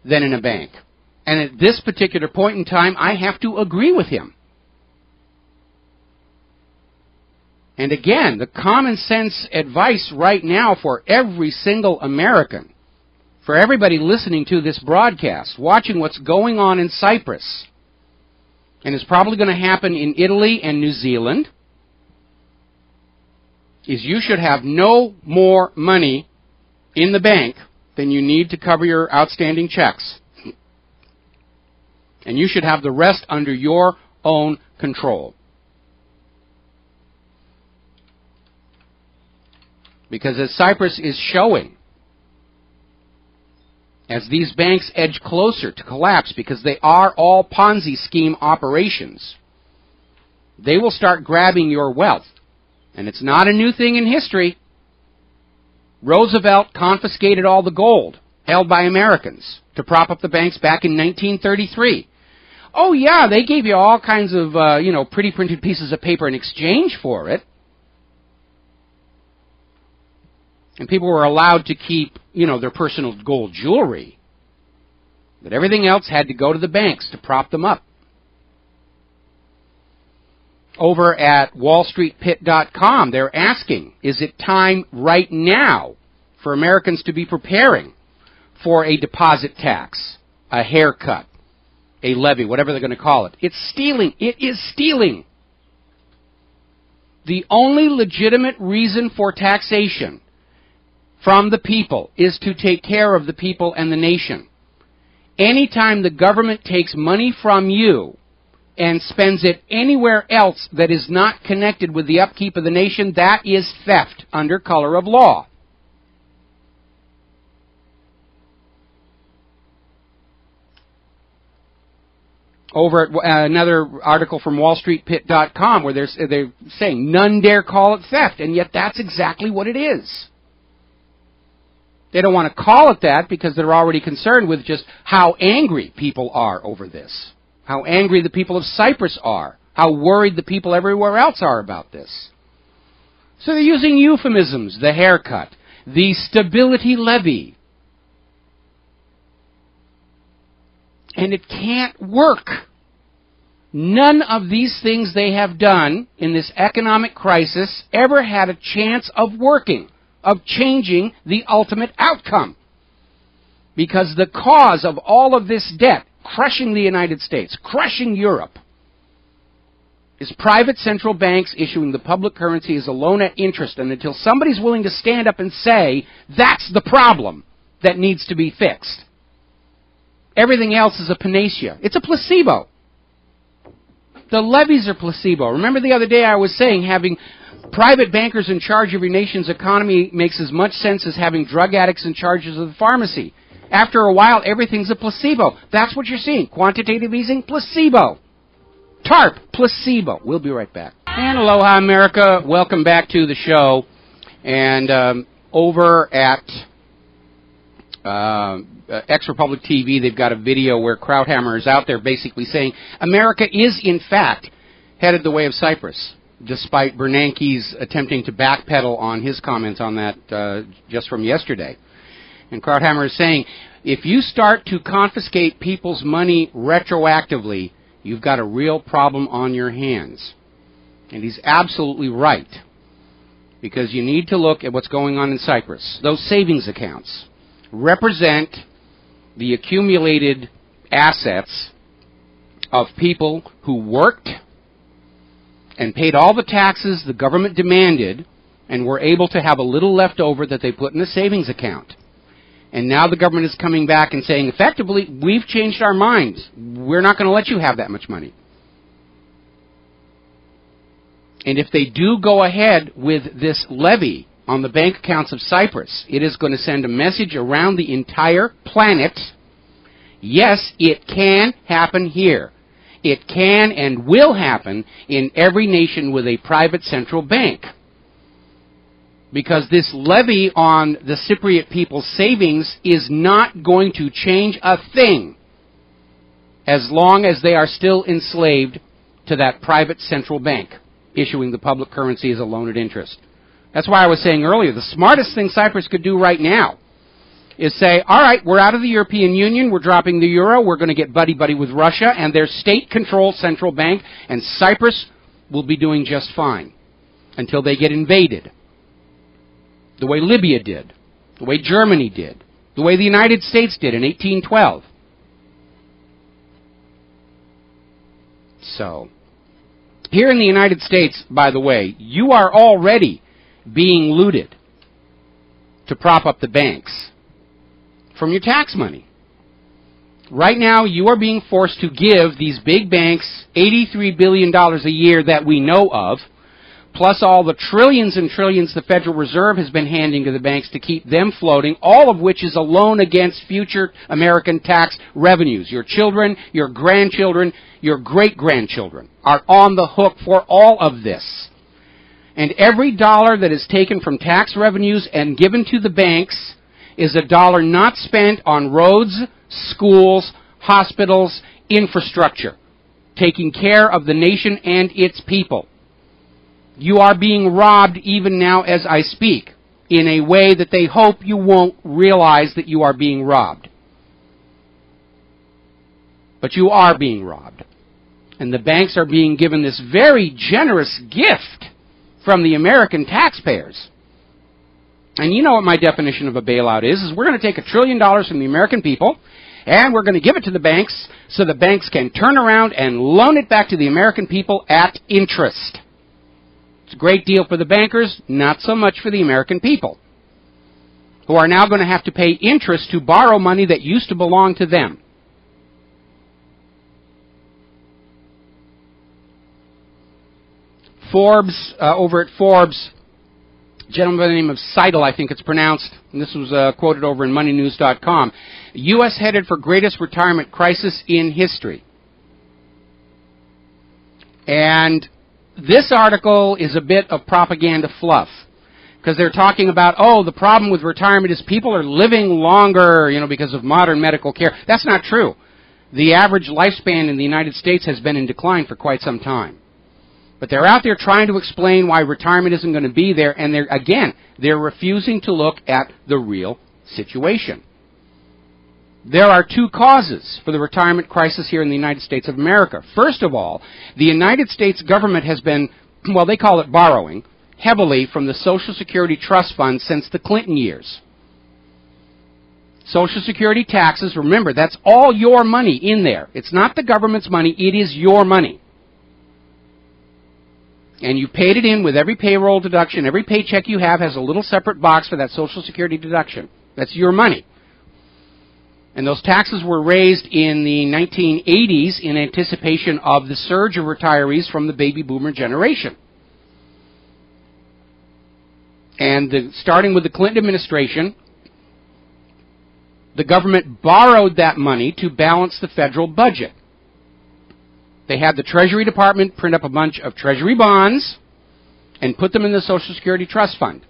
than in a bank. And at this particular point in time, I have to agree with him. And again, the common sense advice right now for every single American, for everybody listening to this broadcast, watching what's going on in Cyprus, and it's probably going to happen in Italy and New Zealand, is you should have no more money in the bank than you need to cover your outstanding checks. And you should have the rest under your own control. Because as Cyprus is showing, as these banks edge closer to collapse, because they are all Ponzi scheme operations, they will start grabbing your wealth. And it's not a new thing in history. Roosevelt confiscated all the gold held by Americans to prop up the banks back in 1933. Oh yeah, they gave you all kinds of, pretty printed pieces of paper in exchange for it. And people were allowed to keep, their personal gold jewelry. But everything else had to go to the banks to prop them up. Over at wallstreetpit.com, they're asking, is it time right now for Americans to be preparing for a deposit tax, a haircut, a levy, whatever they're going to call it? It's stealing. It is stealing. The only legitimate reason for taxation from the people is to take care of the people and the nation. Anytime the government takes money from you and spends it anywhere else that is not connected with the upkeep of the nation, that is theft under color of law. Over at another article from wallstreetpit.com where they're saying none dare call it theft, and yet that's exactly what it is. They don't want to call it that because they're already concerned with just how angry people are over this. How angry the people of Cyprus are. How worried the people everywhere else are about this. So they're using euphemisms, the haircut, the stability levy. And it can't work. None of these things they have done in this economic crisis ever had a chance of working, of changing the ultimate outcome. Because the cause of all of this debt, crushing the United States, crushing Europe, is private central banks issuing the public currency as a loan at interest. And until somebody's willing to stand up and say, that's the problem that needs to be fixed, everything else is a panacea. It's a placebo. The levies are placebo. Remember the other day I was saying having private bankers in charge of your nation's economy makes as much sense as having drug addicts in charge of the pharmacy. After a while, everything's a placebo. That's what you're seeing. Quantitative easing, placebo. TARP, placebo. We'll be right back. And aloha, America. Welcome back to the show. And over at Ex-Republic TV, they've got a video where Krauthammer is out there basically saying America is, in fact, headed the way of Cyprus, despite Bernanke's attempting to backpedal on his comments on that just from yesterday. And Krauthammer is saying, if you start to confiscate people's money retroactively, you've got a real problem on your hands. And he's absolutely right, because you need to look at what's going on in Cyprus. Those savings accounts represent the accumulated assets of people who worked and paid all the taxes the government demanded and were able to have a little left over that they put in a savings account. And now the government is coming back and saying, effectively, we've changed our minds. We're not going to let you have that much money. And if they do go ahead with this levy on the bank accounts of Cyprus, it is going to send a message around the entire planet. Yes, it can happen here. It can and will happen in every nation with a private central bank. Because this levy on the Cypriot people's savings is not going to change a thing as long as they are still enslaved to that private central bank, issuing the public currency as a loan at interest. That's why I was saying earlier, the smartest thing Cyprus could do right now is say, all right, we're out of the European Union, we're dropping the euro, we're going to get buddy-buddy with Russia and their state-controlled central bank, and Cyprus will be doing just fine until they get invaded. The way Libya did, the way Germany did, the way the United States did in 1812. So, here in the United States, by the way, you are already being looted to prop up the banks from your tax money. Right now, you are being forced to give these big banks $83 billion a year that we know of, plus all the trillions and trillions the Federal Reserve has been handing to the banks to keep them floating, all of which is a loan against future American tax revenues. Your children, your grandchildren, your great-grandchildren are on the hook for all of this. And every dollar that is taken from tax revenues and given to the banks is a dollar not spent on roads, schools, hospitals, infrastructure, taking care of the nation and its people. You are being robbed even now as I speak, in a way that they hope you won't realize that you are being robbed. But you are being robbed. And the banks are being given this very generous gift from the American taxpayers. And you know what my definition of a bailout is we're going to take $1 trillion from the American people, and we're going to give it to the banks so the banks can turn around and loan it back to the American people at interest. It's a great deal for the bankers, not so much for the American people, who are now going to have to pay interest to borrow money that used to belong to them. Forbes, over at Forbes, a gentleman by the name of Seidel, I think it's pronounced, and this was quoted over in moneynews.com, U.S. headed for greatest retirement crisis in history. And this article is a bit of propaganda fluff, because they're talking about, oh, the problem with retirement is people are living longer, because of modern medical care. That's not true. The average lifespan in the United States has been in decline for quite some time. But they're out there trying to explain why retirement isn't going to be there, and they're refusing to look at the real situation. There are two causes for the retirement crisis here in the United States of America. First of all, the United States government has been, well, they call it borrowing, heavily from the Social Security Trust Fund since the Clinton years. Social Security taxes, remember, that's all your money in there. It's not the government's money, it is your money. And you paid it in with every payroll deduction. Every paycheck you have has a little separate box for that Social Security deduction. That's your money. And those taxes were raised in the 1980s in anticipation of the surge of retirees from the baby boomer generation. And starting with the Clinton administration, the government borrowed that money to balance the federal budget. They had the Treasury Department print up a bunch of Treasury bonds and put them in the Social Security Trust Fund.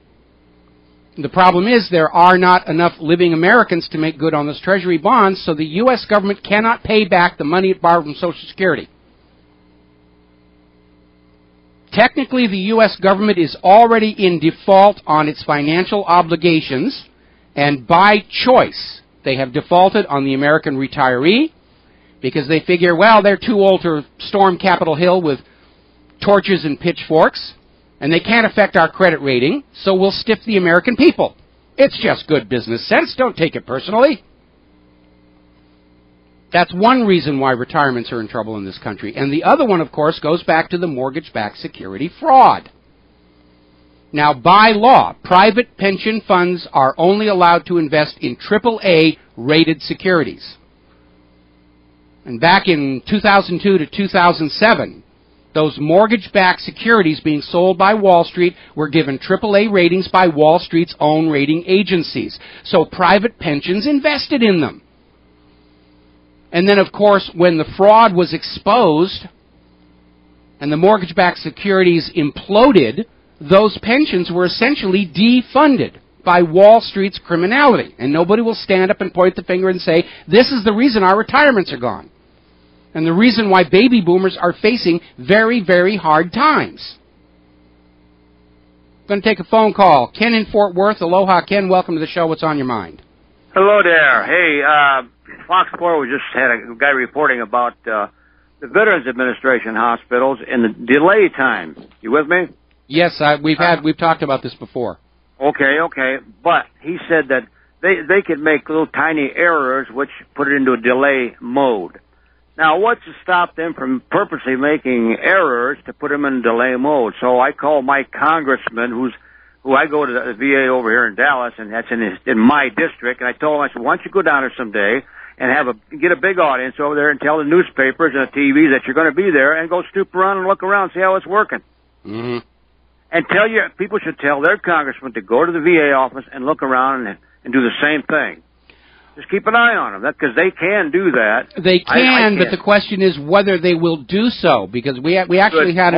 The problem is there are not enough living Americans to make good on those Treasury bonds, so the U.S. government cannot pay back the money it borrowed from Social Security. Technically, the U.S. government is already in default on its financial obligations, and by choice, they have defaulted on the American retiree, because they figure, well, they're too old to storm Capitol Hill with torches and pitchforks, and they can't affect our credit rating, so we'll stiff the American people. It's just good business sense. Don't take it personally. That's one reason why retirements are in trouble in this country. And the other one, of course, goes back to the mortgage-backed security fraud. Now, by law, private pension funds are only allowed to invest in AAA-rated securities. And back in 2002 to 2007, those mortgage-backed securities being sold by Wall Street were given AAA ratings by Wall Street's own rating agencies. So private pensions invested in them. And then, of course, when the fraud was exposed and the mortgage-backed securities imploded, those pensions were essentially defunded by Wall Street's criminality. And nobody will stand up and point the finger and say, this is the reason our retirements are gone. And the reason why baby boomers are facing very, very hard times. I'm going to take a phone call. Ken in Fort Worth. Aloha, Ken. Welcome to the show. What's on your mind? Hello there. Hey, Fox 4, we just had a guy reporting about the Veterans Administration hospitals and the delay time. You with me? Yes, we've talked about this before. Okay. But he said that they could make little tiny errors which put it into a delay mode. Now, what's to stop them from purposely making errors to put them in delay mode? So I called my congressman, who I go to the VA over here in Dallas, and that's in my district, and I told him, I said, why don't you go down there someday and get a big audience over there and tell the newspapers and the TVs that you're going to be there, and go stoop around and look around and see how it's working. Mm-hmm. And people should tell their congressman to go to the VA office and look around and do the same thing. Just keep an eye on them, because they can do that. They can, but the question is whether they will do so. Because we actually had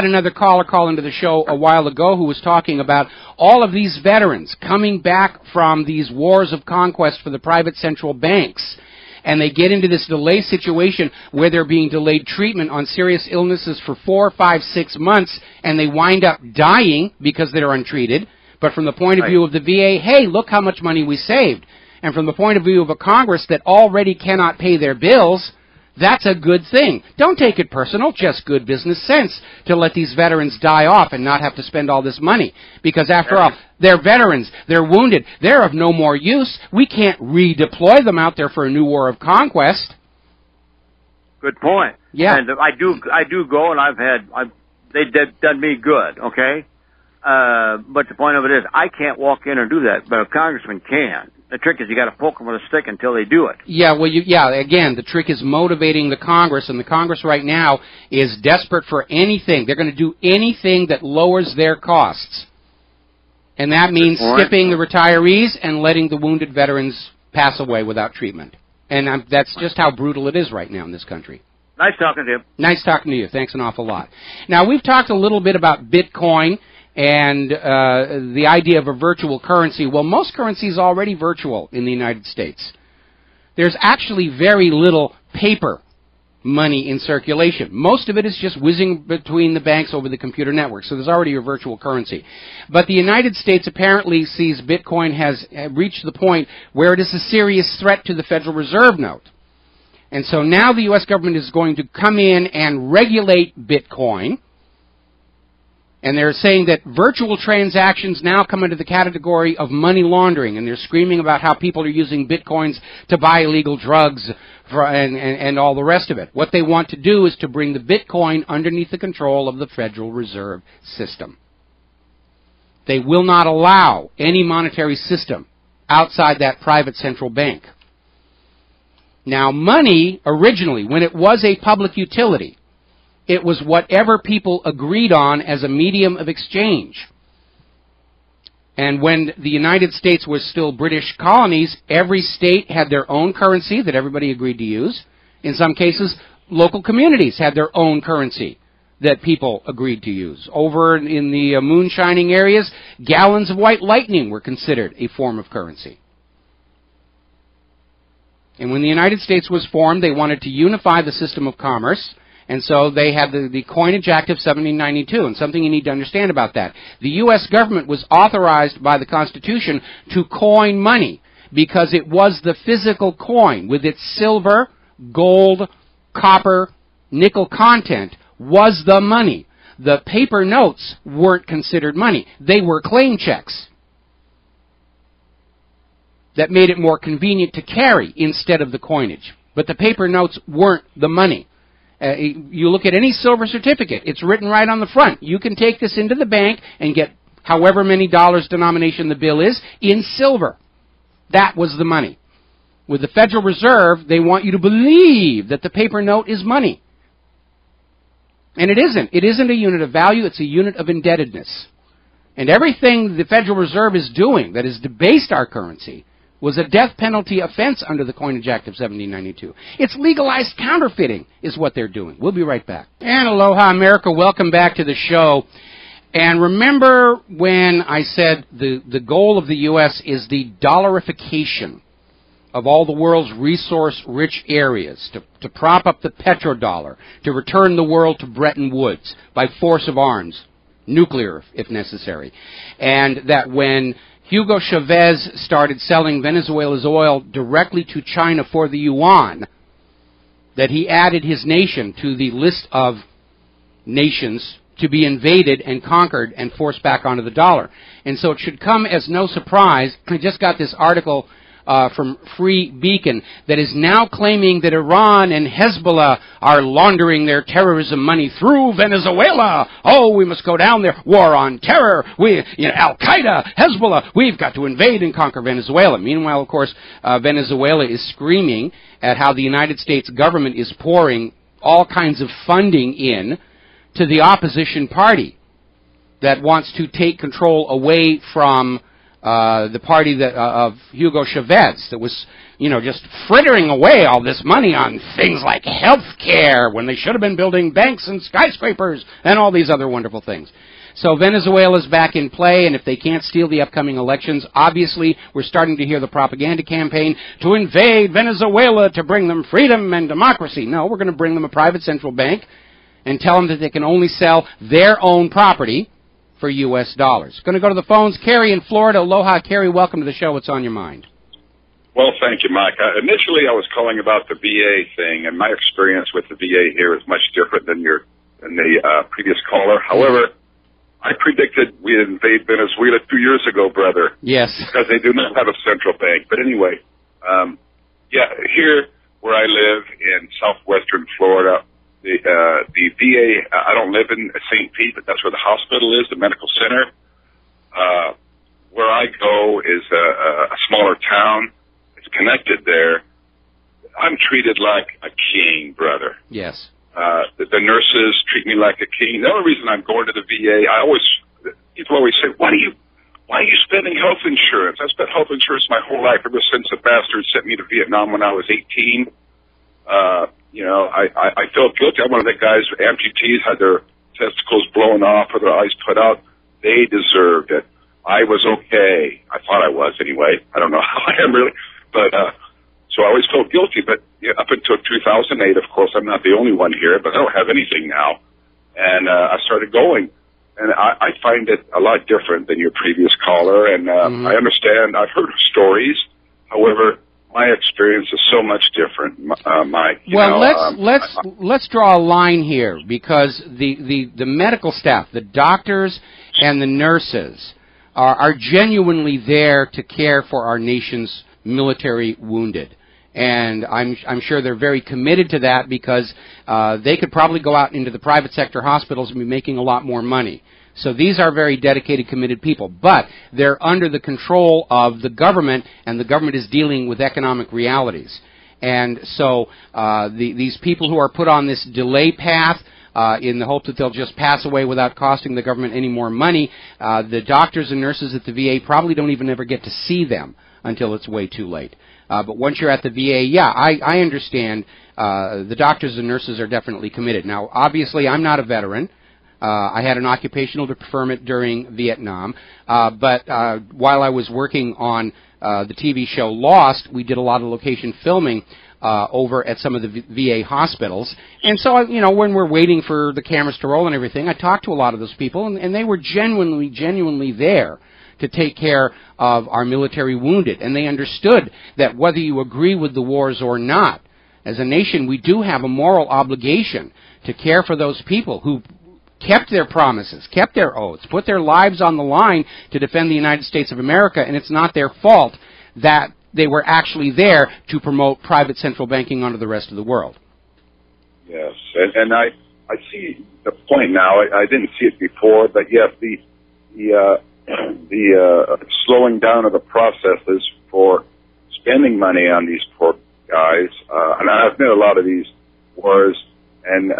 another caller call into the show a while ago who was talking about all of these veterans coming back from these wars of conquest for the private central banks, and they get into this delay situation where they're being delayed treatment on serious illnesses for 4, 5, 6 months, and they wind up dying because they're untreated. But from the point of view of the VA, hey, look how much money we saved. And from the point of view of a Congress that already cannot pay their bills, That's a good thing. Don't take it personal, just good business sense to let these veterans die off and not have to spend all this money. Because after all, they're veterans, they're wounded, they're of no more use. We can't redeploy them out there for a new war of conquest. Good point. Yeah. And I do go, and they've done me good, okay? But the point of it is, I can't walk in and do that, but a congressman can. The trick is you got to poke them with a stick until they do it. Yeah, well, again, the trick is motivating the Congress, and the Congress right now is desperate for anything. They're going to do anything that lowers their costs. And that means skipping the retirees and letting the wounded veterans pass away without treatment. And that's just how brutal it is right now in this country. Nice talking to you. Nice talking to you. Thanks an awful lot. Now, we've talked a little bit about Bitcoin and the idea of a virtual currency. Well, most currency is already virtual in the United States. There's actually very little paper money in circulation. Most of it is just whizzing between the banks over the computer network, so there's already a virtual currency. But the United States apparently sees Bitcoin has reached the point where it is a serious threat to the Federal Reserve note. And so now the U.S. government is going to come in and regulate Bitcoin. And they're saying that virtual transactions now come into the category of money laundering, and they're screaming about how people are using bitcoins to buy illegal drugs and all the rest of it. What they want to do is to bring the bitcoin underneath the control of the Federal Reserve System. They will not allow any monetary system outside that private central bank. Now, money, originally, when it was a public utility, it was whatever people agreed on as a medium of exchange. And when the United States was still British colonies, every state had their own currency that everybody agreed to use. In some cases, local communities had their own currency that people agreed to use. Over in the moonshining areas, gallons of white lightning were considered a form of currency. And when the United States was formed, they wanted to unify the system of commerce. And so they had the Coinage Act of 1792, and something you need to understand about that. The U.S. government was authorized by the Constitution to coin money because it was the physical coin with its silver, gold, copper, nickel content was the money. The paper notes weren't considered money. They were claim checks that made it more convenient to carry instead of the coinage. But the paper notes weren't the money. You look at any silver certificate, it's written right on the front. You can take this into the bank and get however many dollars denomination the bill is in silver. That was the money. With the Federal Reserve, they want you to believe that the paper note is money. And it isn't. It isn't a unit of value, it's a unit of indebtedness. And everything the Federal Reserve is doing that has debased our currency was a death penalty offense under the Coinage Act of 1792. It's legalized counterfeiting is what they're doing. We'll be right back. And aloha, America. Welcome back to the show. And remember when I said the goal of the U.S. is the dollarification of all the world's resource-rich areas, to prop up the petrodollar, to return the world to Bretton Woods by force of arms, nuclear if necessary. And that when Hugo Chavez started selling Venezuela's oil directly to China for the yuan, that he added his nation to the list of nations to be invaded and conquered and forced back onto the dollar. And so it should come as no surprise. I just got this article from Free Beacon that is now claiming that Iran and Hezbollah are laundering their terrorism money through Venezuela. Oh, we must go down there. War on terror. Al-Qaeda, Hezbollah. We've got to invade and conquer Venezuela. Meanwhile, of course, Venezuela is screaming at how the United States government is pouring all kinds of funding in to the opposition party that wants to take control away from the party of Hugo Chavez that was, just frittering away all this money on things like health care when they should have been building banks and skyscrapers and all these other wonderful things. So Venezuela's back in play, and if they can't steal the upcoming elections, obviously we're starting to hear the propaganda campaign to invade Venezuela to bring them freedom and democracy. No, we're going to bring them a private central bank and tell them that they can only sell their own property for U.S. dollars. Going to go to the phones. Carrie in Florida. Aloha, Carrie. Welcome to the show. What's on your mind? Well, thank you, Mike. Initially, I was calling about the VA thing, and my experience with the VA here is much different than the previous caller. However, I predicted we'd invade Venezuela 2 years ago, brother. Yes. Because they do not have a central bank. But anyway, here where I live in southwestern Florida, the VA, I don't live in St. Pete, but that's where the hospital is, the medical center. Where I go is a smaller town. It's connected there. I'm treated like a king, brother. Yes. The nurses treat me like a king. The only reason I'm going to the VA, people always say, why are you spending health insurance? I spent health insurance my whole life ever since the bastard sent me to Vietnam when I was 18. I felt guilty. I'm one of the guys with amputees, had their testicles blown off or their eyes put out. They deserved it. I was okay. I thought I was anyway. I don't know how I am really. But, so I always felt guilty. But up until 2008, of course, I'm not the only one here, but I don't have anything now. And I started going. And I find it a lot different than your previous caller. And I understand. I've heard stories. However, my experience is so much different, Mike. Let's draw a line here, because the medical staff, the doctors and the nurses, are genuinely there to care for our nation's military wounded. And I'm sure they're very committed to that, because they could probably go out into the private sector hospitals and be making a lot more money. So these are very dedicated, committed people. But they're under the control of the government, and the government is dealing with economic realities. And so these people who are put on this delay path, in the hope that they'll just pass away without costing the government any more money, the doctors and nurses at the VA probably don't even ever get to see them until it's way too late. But once you're at the VA, I understand the doctors and nurses are definitely committed. Now, obviously, I'm not a veteran. I had an occupational deferment during Vietnam, but while I was working on the TV show Lost, we did a lot of location filming over at some of the VA hospitals. And so, when we're waiting for the cameras to roll and everything, I talked to a lot of those people, and they were genuinely there to take care of our military wounded. And they understood that whether you agree with the wars or not, as a nation, we do have a moral obligation to care for those people who kept their promises, kept their oaths, put their lives on the line to defend the United States of America, and it's not their fault that they were actually there to promote private central banking onto the rest of the world. Yes, and I see the point now. I didn't see it before, but yes, the slowing down of the processes for spending money on these poor guys, and I've admit a lot of these wars, and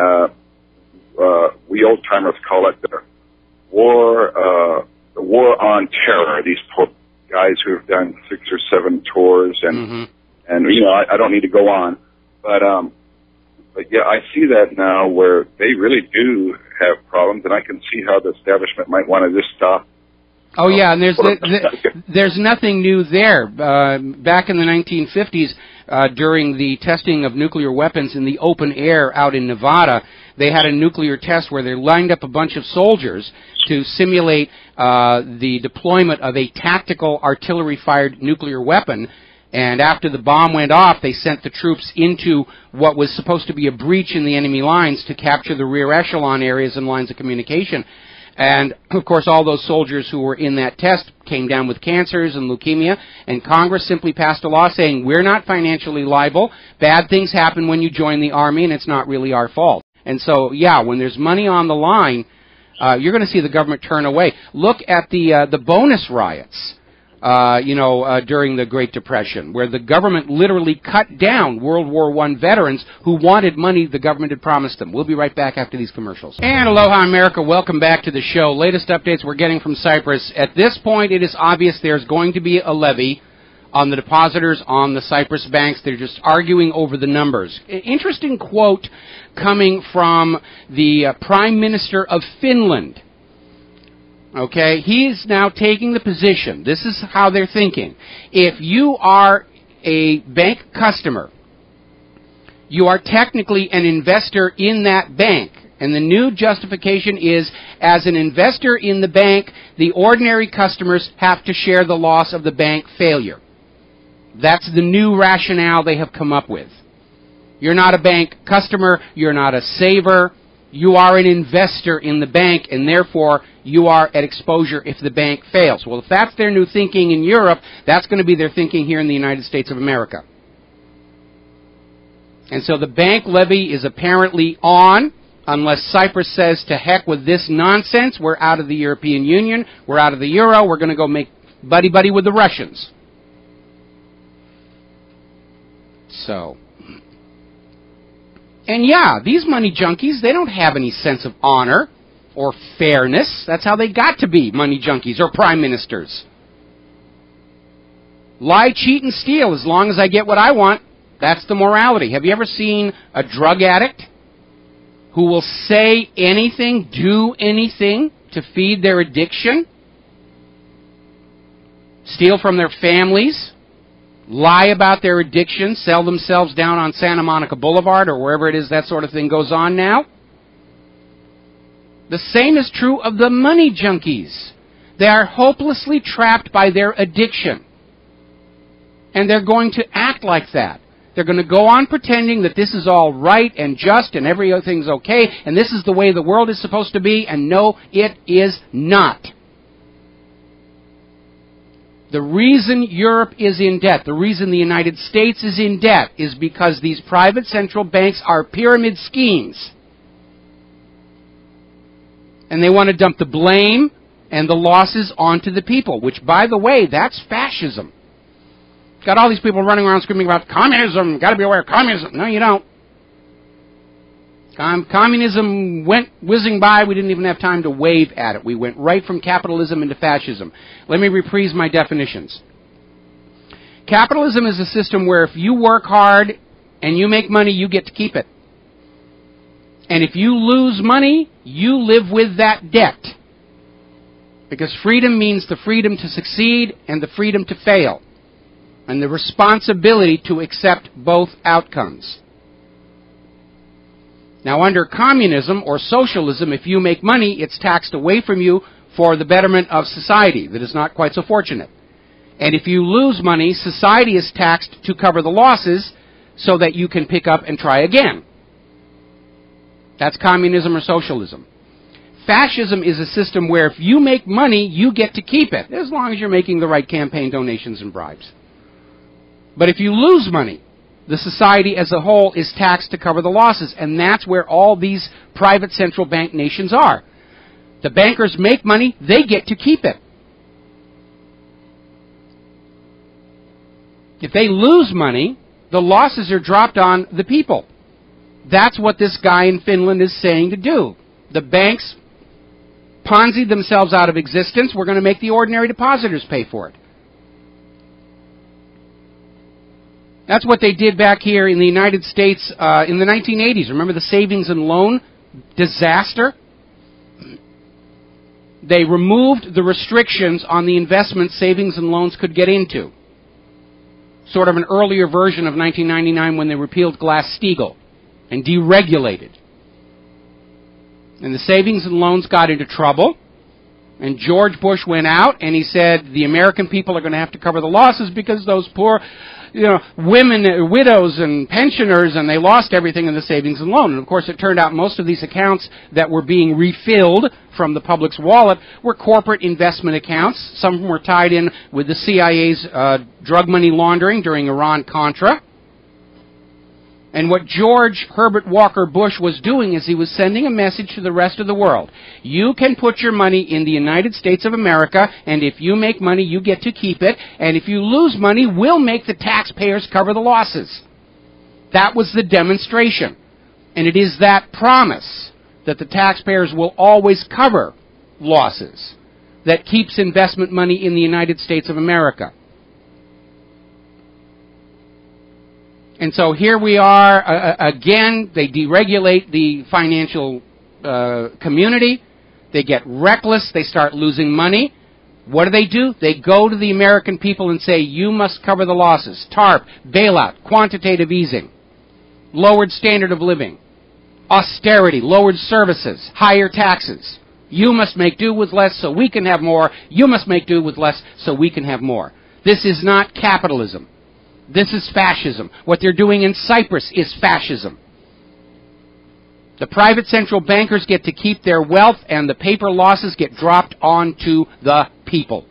we old-timers call it the war on terror. These poor guys who have done 6 or 7 tours, and I don't need to go on, but yeah, I see that now where they really do have problems, and I can see how the establishment might want to just stop. Oh yeah, and there's nothing new there. Back in the 1950s, during the testing of nuclear weapons in the open air out in Nevada, they had a nuclear test where they lined up a bunch of soldiers to simulate the deployment of a tactical artillery-fired nuclear weapon. And after the bomb went off, they sent the troops into what was supposed to be a breach in the enemy lines to capture the rear echelon areas and lines of communication. And, of course, all those soldiers who were in that test came down with cancers and leukemia, and Congress simply passed a law saying, we're not financially liable, bad things happen when you join the Army, and it's not really our fault. And so, yeah, when there's money on the line, you're going to see the government turn away. Look at the bonus riots, during the Great Depression, where the government literally cut down World War I veterans who wanted money the government had promised them. We'll be right back after these commercials. And aloha, America. Welcome back to the show. Latest updates we're getting from Cyprus. At this point, it is obvious there's going to be a levy on the depositors on the Cyprus banks. They're just arguing over the numbers. Interesting quote coming from the Prime Minister of Finland. Okay, he's now taking the position, this is how they're thinking. If you are a bank customer, you are technically an investor in that bank. And the new justification is, as an investor in the bank, the ordinary customers have to share the loss of the bank failure. That's the new rationale they have come up with. You're not a bank customer, you're not a saver, you are an investor in the bank, and therefore you are at exposure if the bank fails. Well, if that's their new thinking in Europe, that's going to be their thinking here in the United States of America. And so the bank levy is apparently on, unless Cyprus says, to heck with this nonsense, we're out of the European Union, we're out of the euro, we're going to go make buddy-buddy with the Russians. So, and yeah, these money junkies, they don't have any sense of honor or fairness. That's how they got to be money junkies or prime ministers. Lie, cheat, and steal as long as I get what I want. That's the morality. Have you ever seen a drug addict who will say anything, do anything to feed their addiction? Steal from their families? Lie about their addiction? Sell themselves down on Santa Monica Boulevard or wherever it is that sort of thing goes on now? The same is true of the money junkies. They are hopelessly trapped by their addiction. And they're going to act like that. They're going to go on pretending that this is all right and just and everything's okay and this is the way the world is supposed to be, and no, it is not. The reason Europe is in debt, the reason the United States is in debt, is because these private central banks are pyramid schemes. And they want to dump the blame and the losses onto the people, which, by the way, that's fascism. Got all these people running around screaming about communism, got to be aware of communism. No, you don't. Communism went whizzing by. We didn't even have time to wave at it. We went right from capitalism into fascism. Let me reprise my definitions. Capitalism is a system where if you work hard and you make money, you get to keep it. And if you lose money, you live with that debt. Because freedom means the freedom to succeed and the freedom to fail. And the responsibility to accept both outcomes. Now, under communism or socialism, if you make money, it's taxed away from you for the betterment of society that is not quite so fortunate. And if you lose money, society is taxed to cover the losses so that you can pick up and try again. That's communism or socialism. Fascism is a system where if you make money, you get to keep it, as long as you're making the right campaign donations and bribes. But if you lose money, the society as a whole is taxed to cover the losses, and that's where all these private central bank nations are. The bankers make money, they get to keep it. If they lose money, the losses are dropped on the people. That's what this guy in Finland is saying to do. The banks Ponzi themselves out of existence. We're going to make the ordinary depositors pay for it. That's what they did back here in the United States in the 1980s. Remember the savings and loan disaster? They removed the restrictions on the investment savings and loans could get into. Sort of an earlier version of 1999 when they repealed Glass-Steagall and deregulated. And the savings and loans got into trouble. And George Bush went out and he said the American people are going to have to cover the losses because those poor women, widows and pensioners, and they lost everything in the savings and loan. And of course it turned out most of these accounts that were being refilled from the public's wallet were corporate investment accounts. Some of them were tied in with the CIA's drug money laundering during Iran-Contra. And what George Herbert Walker Bush was doing is he was sending a message to the rest of the world. You can put your money in the United States of America, and if you make money, you get to keep it. And if you lose money, we'll make the taxpayers cover the losses. That was the demonstration. And it is that promise that the taxpayers will always cover losses that keeps investment money in the United States of America. And so here we are, again, they deregulate the financial community. They get reckless. They start losing money. What do? They go to the American people and say, you must cover the losses. TARP, bailout, quantitative easing, lowered standard of living, austerity, lowered services, higher taxes. You must make do with less so we can have more. You must make do with less so we can have more. This is not capitalism. This is fascism. What they're doing in Cyprus is fascism. The private central bankers get to keep their wealth, and the paper losses get dropped onto the people.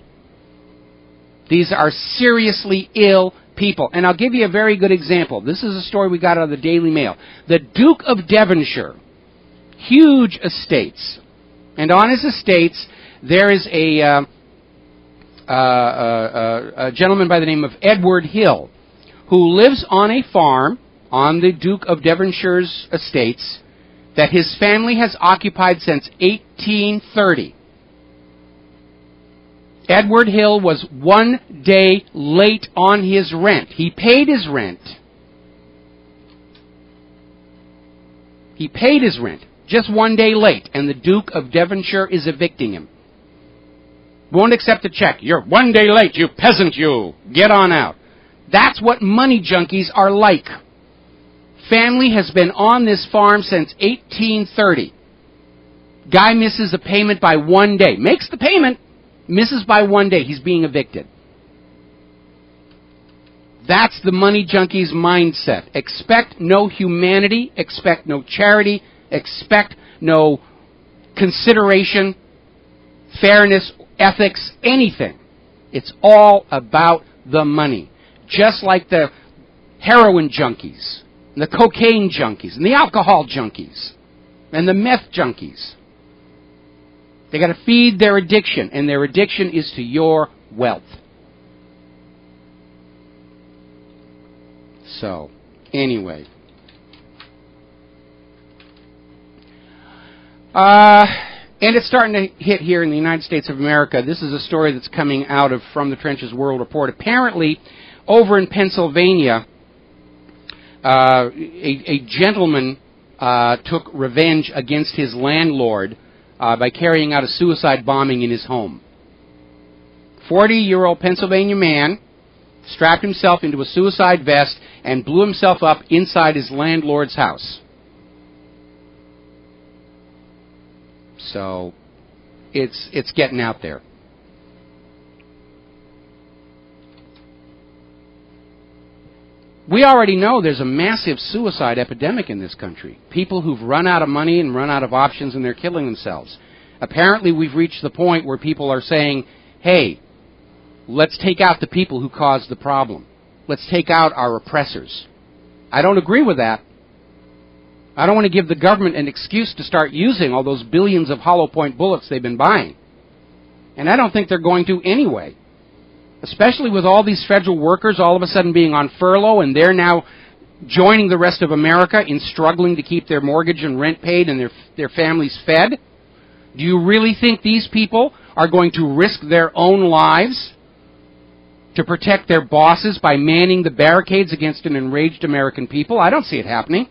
These are seriously ill people. And I'll give you a very good example. This is a story we got out of the Daily Mail. The Duke of Devonshire, huge estates. And on his estates, there is a gentleman by the name of Edward Hill, who lives on a farm on the Duke of Devonshire's estates that his family has occupied since 1830. Edward Hill was 1 day late on his rent. He paid his rent. He paid his rent. Just 1 day late, and the Duke of Devonshire is evicting him. Won't accept a check. You're 1 day late, you peasant, you. Get on out. That's what money junkies are like. Family has been on this farm since 1830. Guy misses a payment by 1 day. Makes the payment, misses by 1 day. He's being evicted. That's the money junkie's mindset. Expect no humanity, expect no charity, expect no consideration, fairness, ethics, anything. It's all about the money. Just like the heroin junkies, and the cocaine junkies, and the alcohol junkies, and the meth junkies. They got to feed their addiction, and their addiction is to your wealth. So, anyway. And it's starting to hit here in the United States of America. This is a story that's coming out of From the Trenches World Report. Apparently, over in Pennsylvania, a gentleman took revenge against his landlord by carrying out a suicide bombing in his home. 40-year-old Pennsylvania man strapped himself into a suicide vest and blew himself up inside his landlord's house. So, it's getting out there. We already know there's a massive suicide epidemic in this country. People who've run out of money and run out of options and they're killing themselves. Apparently we've reached the point where people are saying, hey, let's take out the people who caused the problem. Let's take out our oppressors. I don't agree with that. I don't want to give the government an excuse to start using all those billions of hollow point bullets they've been buying. And I don't think they're going to anyway. Especially with all these federal workers all of a sudden being on furlough, and they're now joining the rest of America in struggling to keep their mortgage and rent paid and their families fed. Do you really think these people are going to risk their own lives to protect their bosses by manning the barricades against an enraged American people? I don't see it happening.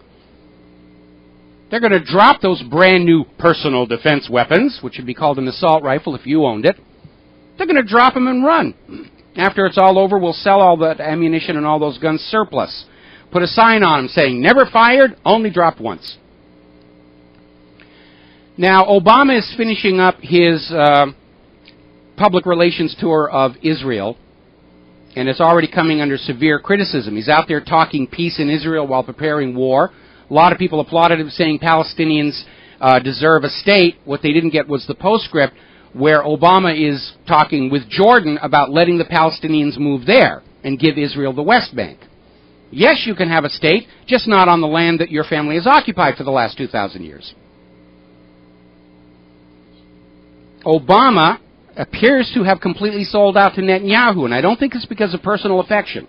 They're going to drop those brand new personal defense weapons, which would be called an assault rifle if you owned it. They're going to drop them and run. After it's all over, we'll sell all that ammunition and all those guns surplus. Put a sign on them saying, never fired, only dropped once. Now, Obama is finishing up his public relations tour of Israel, and it's already coming under severe criticism. He's out there talking peace in Israel while preparing war. A lot of people applauded him, saying Palestinians deserve a state. What they didn't get was the postscript, where Obama is talking with Jordan about letting the Palestinians move there and give Israel the West Bank. Yes, you can have a state, just not on the land that your family has occupied for the last 2,000 years. Obama appears to have completely sold out to Netanyahu, and I don't think it's because of personal affection.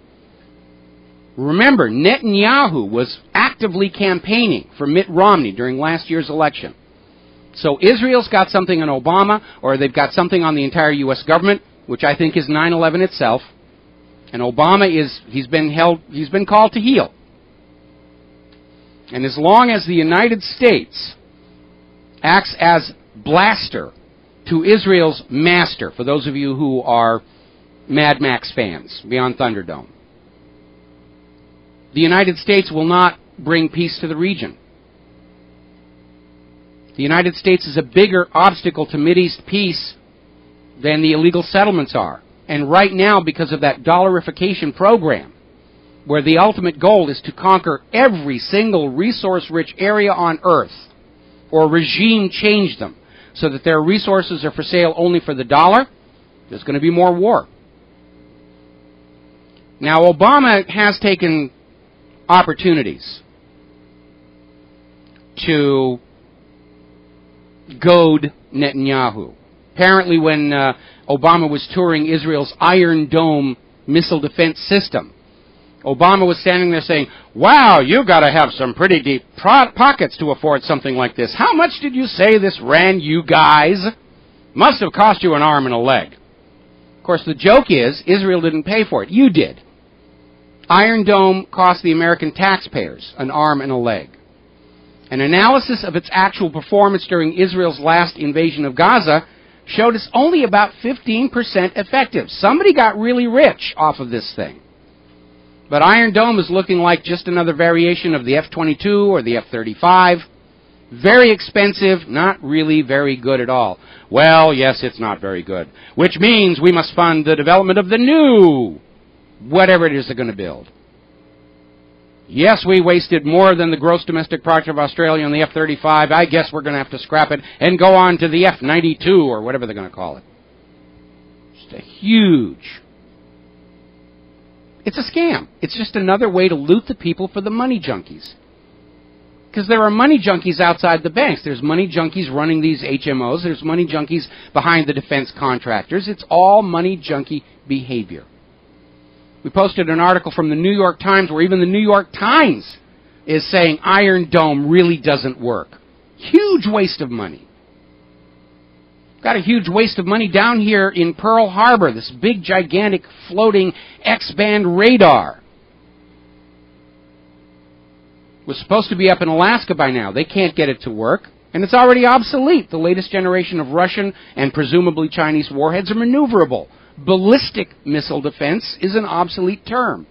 Remember, Netanyahu was actively campaigning for Mitt Romney during last year's election. So Israel's got something on Obama, or they've got something on the entire U.S. government, which I think is 9/11 itself. And Obama he's been called to heel. And as long as the United States acts as blaster to Israel's master, for those of you who are Mad Max fans, Beyond Thunderdome, the United States will not bring peace to the region. The United States is a bigger obstacle to Mideast peace than the illegal settlements are. And right now, because of that dollarification program, where the ultimate goal is to conquer every single resource-rich area on Earth, or regime change them, so that their resources are for sale only for the dollar, there's going to be more war. Now, Obama has taken opportunities to goad Netanyahu. Apparently, when Obama was touring Israel's Iron Dome missile defense system, Obama was standing there saying, "Wow, you've got to have some pretty deep pockets to afford something like this. How much did you say this ran you guys? Must have cost you an arm and a leg." Of course, the joke is, Israel didn't pay for it. You did. Iron Dome cost the American taxpayers an arm and a leg. An analysis of its actual performance during Israel's last invasion of Gaza showed it's only about 15% effective. Somebody got really rich off of this thing. But Iron Dome is looking like just another variation of the F-22 or the F-35. Very expensive, not really very good at all. Well, yes, it's not very good. Which means we must fund the development of the new whatever it is they're going to build. Yes, we wasted more than the gross domestic product of Australia on the F-35. I guess we're going to have to scrap it and go on to the F-92 or whatever they're going to call it. Just a huge... It's a scam. It's just another way to loot the people for the money junkies. Because there are money junkies outside the banks. There's money junkies running these HMOs. There's money junkies behind the defense contractors. It's all money junkie behavior. We posted an article from the New York Times where even the New York Times is saying Iron Dome really doesn't work. Huge waste of money. Got a huge waste of money down here in Pearl Harbor, this big, gigantic, floating X-band radar. Was supposed to be up in Alaska by now. They can't get it to work, and it's already obsolete. The latest generation of Russian and presumably Chinese warheads are maneuverable. Ballistic missile defense is an obsolete term.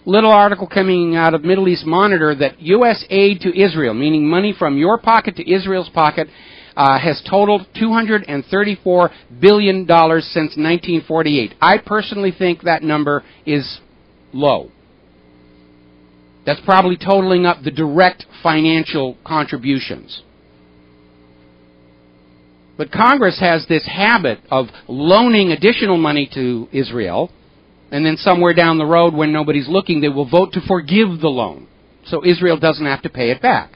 Little article coming out of Middle East Monitor that U.S. aid to Israel, meaning money from your pocket to Israel's pocket, has totaled $234 billion since 1948. I personally think that number is low. That's probably totaling up the direct financial contributions. But Congress has this habit of loaning additional money to Israel, and then somewhere down the road when nobody's looking, they will vote to forgive the loan, so Israel doesn't have to pay it back.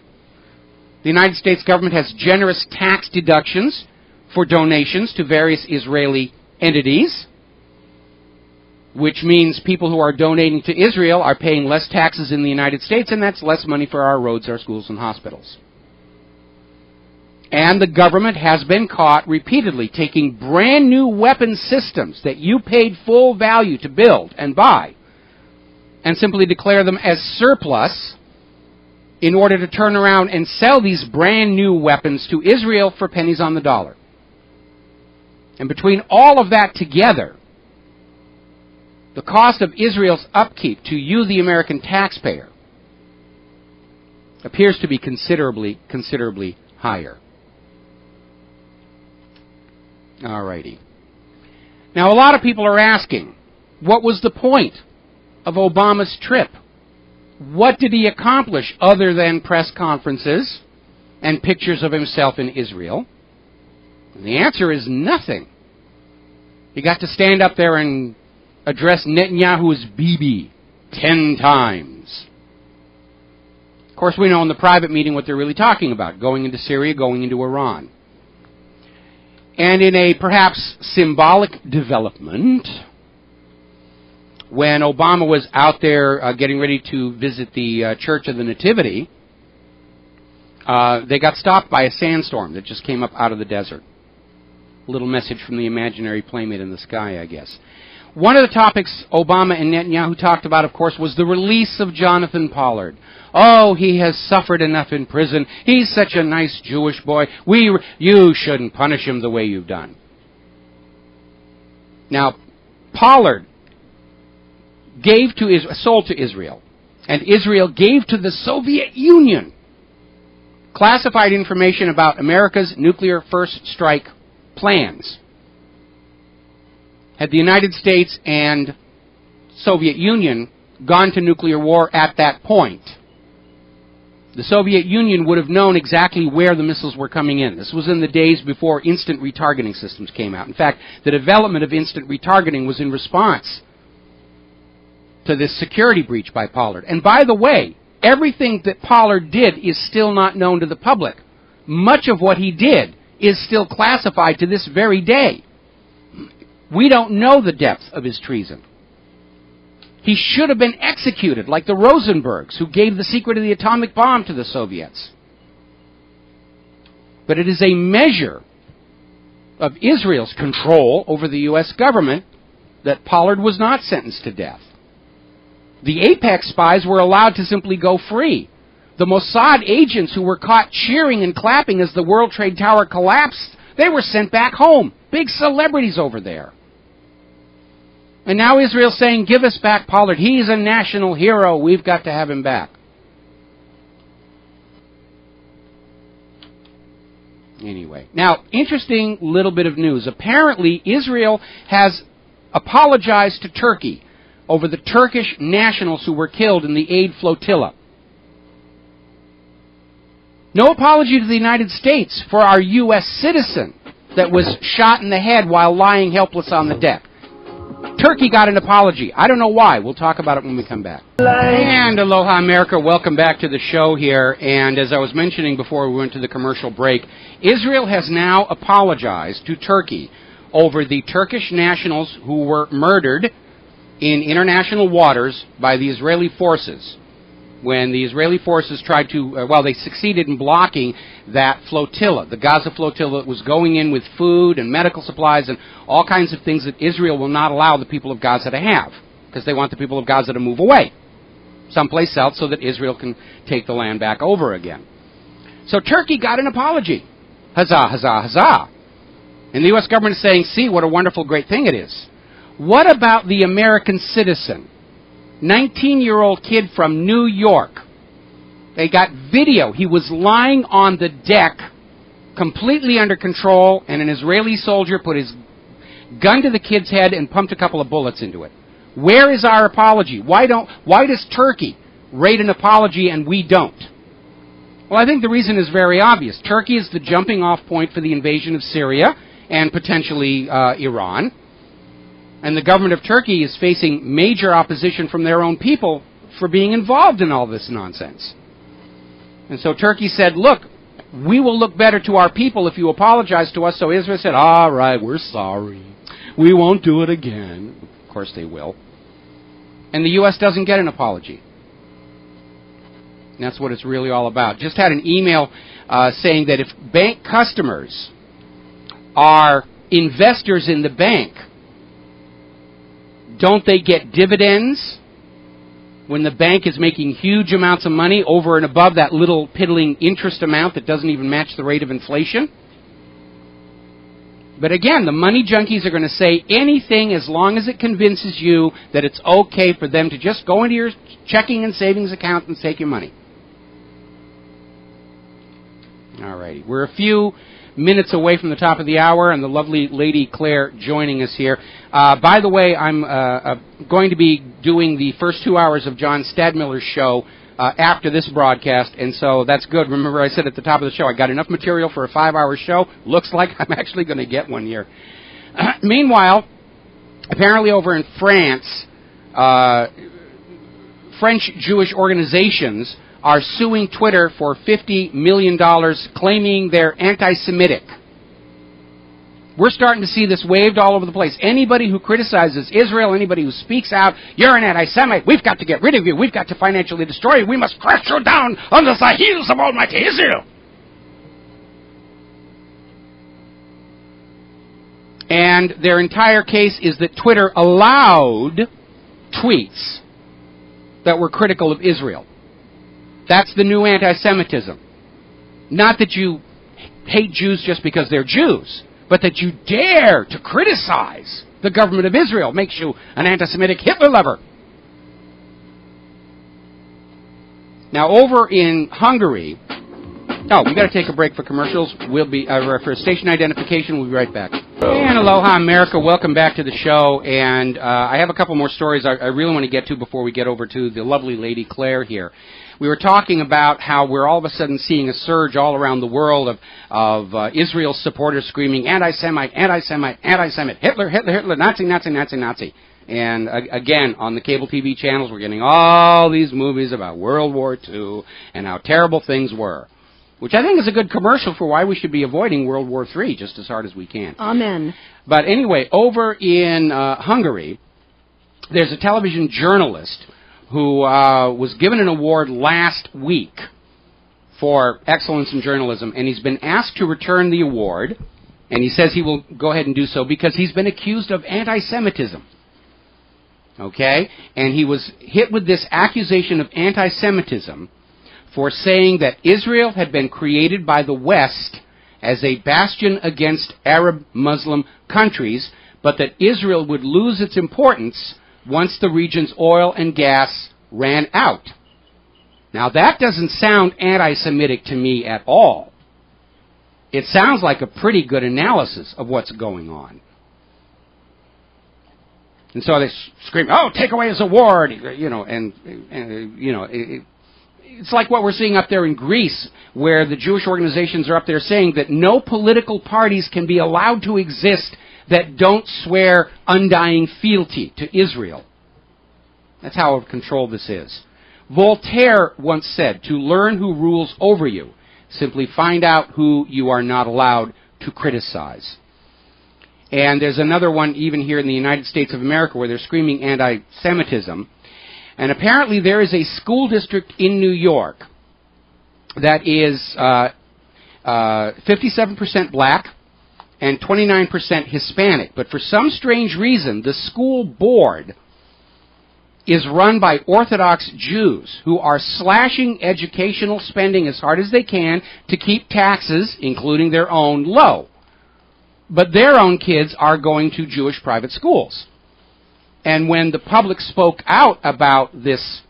The United States government has generous tax deductions for donations to various Israeli entities, which means people who are donating to Israel are paying less taxes in the United States, and that's less money for our roads, our schools, and hospitals. And the government has been caught repeatedly taking brand new weapon systems that you paid full value to build and buy and simply declare them as surplus in order to turn around and sell these brand new weapons to Israel for pennies on the dollar. And between all of that together, the cost of Israel's upkeep to you, the American taxpayer, appears to be considerably higher. Alrighty. Now, a lot of people are asking, what was the point of Obama's trip? What did he accomplish other than press conferences and pictures of himself in Israel? And the answer is nothing. He got to stand up there and address Netanyahu's Bibi 10 times. Of course, we know in the private meeting what they're really talking about, going into Syria, going into Iran. And in a perhaps symbolic development, when Obama was out there getting ready to visit the Church of the Nativity, they got stopped by a sandstorm that just came up out of the desert. A little message from the imaginary playmate in the sky, I guess. One of the topics Obama and Netanyahu talked about, of course, was the release of Jonathan Pollard. Oh, he has suffered enough in prison. He's such a nice Jewish boy. You shouldn't punish him the way you've done. Now, Pollard sold to Israel, and Israel gave to the Soviet Union classified information about America's nuclear first strike plans. Had the United States and Soviet Union gone to nuclear war at that point. The Soviet Union would have known exactly where the missiles were coming in. This was in the days before instant retargeting systems came out. In fact, the development of instant retargeting was in response to this security breach by Pollard. And by the way, everything that Pollard did is still not known to the public. Much of what he did is still classified to this very day. We don't know the depth of his treason. He should have been executed, like the Rosenbergs, who gave the secret of the atomic bomb to the Soviets. But it is a measure of Israel's control over the U.S. government that Pollard was not sentenced to death. The Apex spies were allowed to simply go free. The Mossad agents who were caught cheering and clapping as the World Trade Tower collapsed, they were sent back home. Big celebrities over there. And now Israel's saying, give us back Pollard. He's a national hero. We've got to have him back. Anyway, now, interesting little bit of news. Apparently, Israel has apologized to Turkey over the Turkish nationals who were killed in the aid flotilla. No apology to the United States for our U.S. citizen that was shot in the head while lying helpless on the deck. Turkey got an apology. I don't know why. We'll talk about it when we come back. And aloha, America. Welcome back to the show here. And as I was mentioning before we went to the commercial break, Israel has now apologized to Turkey over the Turkish nationals who were murdered in international waters by the Israeli forces. When the Israeli forces tried to, they succeeded in blocking that flotilla, the Gaza flotilla that was going in with food and medical supplies and all kinds of things that Israel will not allow the people of Gaza to have, because they want the people of Gaza to move away someplace else so that Israel can take the land back over again. So Turkey got an apology. Huzzah, huzzah, huzzah. And the U.S. government is saying, see what a wonderful, great thing it is. What about the American citizen? 19-year-old kid from New York. They got video. He was lying on the deck, completely under control, and an Israeli soldier put his gun to the kid's head and pumped a couple of bullets into it. Where is our apology? Why does Turkey rate an apology and we don't? Well, I think the reason is very obvious. Turkey is the jumping off point for the invasion of Syria and potentially Iran. And the government of Turkey is facing major opposition from their own people for being involved in all this nonsense. And so Turkey said, look, we will look better to our people if you apologize to us. So Israel said, all right, we're sorry. We won't do it again. Of course they will. And the U.S. doesn't get an apology. And that's what it's really all about. Just had an email saying that if bank customers are investors in the bank, don't they get dividends when the bank is making huge amounts of money over and above that little piddling interest amount that doesn't even match the rate of inflation? But again, the money junkies are going to say anything as long as it convinces you that it's okay for them to just go into your checking and savings account and take your money. All righty. We're a few minutes away from the top of the hour, and the lovely Lady Claire joining us here. By the way, I'm going to be doing the first 2 hours of John Stadmiller's show after this broadcast, and so that's good. Remember I said at the top of the show I got enough material for a 5-hour show. Looks like I'm actually going to get one here. Meanwhile, apparently over in France, French Jewish organizations are suing Twitter for $50 million, claiming they're anti-Semitic. We're starting to see this waved all over the place. Anybody who criticizes Israel, anybody who speaks out, you're an anti-Semite, we've got to get rid of you, we've got to financially destroy you, we must crush you down under the heels of Almighty Israel. And their entire case is that Twitter allowed tweets that were critical of Israel. That's the new anti-Semitism. Not that you hate Jews just because they're Jews, but that you dare to criticize the government of Israel makes you an anti-Semitic Hitler lover. Now, over in Hungary, we've got to take a break for commercials. We'll be for station identification. We'll be right back. And aloha, America. Welcome back to the show. And I have a couple more stories I really want to get to before we get over to the lovely lady Claire here. We were talking about how we're all of a sudden seeing a surge all around the world of Israel supporters screaming, anti-Semite, anti-Semite, anti-Semite, Hitler, Hitler, Hitler, Nazi, Nazi, Nazi, Nazi. And again, on the cable TV channels, we're getting all these movies about World War II and how terrible things were, which I think is a good commercial for why we should be avoiding World War III just as hard as we can. Amen. But anyway, over in Hungary, there's a television journalist who was given an award last week for excellence in journalism, and he's been asked to return the award, and he says he will go ahead and do so because he's been accused of anti-Semitism. Okay? And he was hit with this accusation of anti-Semitism for saying that Israel had been created by the West as a bastion against Arab Muslim countries, but that Israel would lose its importance once the region's oil and gas ran out. Now, that doesn't sound anti-Semitic to me at all. It sounds like a pretty good analysis of what's going on. And so they scream, oh, take away his award, you know, and you know, it's like what we're seeing up there in Greece, where the Jewish organizations are up there saying that no political parties can be allowed to exist that don't swear undying fealty to Israel. That's how out of control this is. Voltaire once said, to learn who rules over you, simply find out who you are not allowed to criticize. And there's another one even here in the United States of America where they're screaming anti-Semitism. And apparently there is a school district in New York that is 57% black and 29% Hispanic. But for some strange reason, the school board is run by Orthodox Jews who are slashing educational spending as hard as they can to keep taxes, including their own, low. But their own kids are going to Jewish private schools. And when the public spoke out about this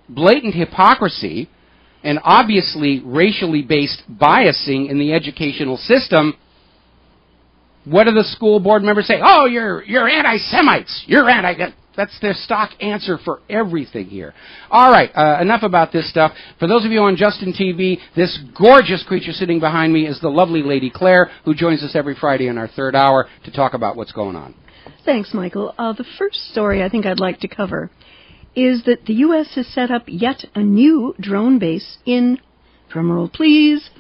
blatant hypocrisy and obviously racially based biasing in the educational system, what do the school board members say? Oh, you're anti-Semites. You're anti... That's their stock answer for everything here. All right, enough about this stuff. For those of you on Justin TV, this gorgeous creature sitting behind me is the lovely Lady Claire, who joins us every Friday in our third hour to talk about what's going on. Thanks, Michael. The first story I think I'd like to cover is that the U.S. has set up yet a new drone base in, drumroll please,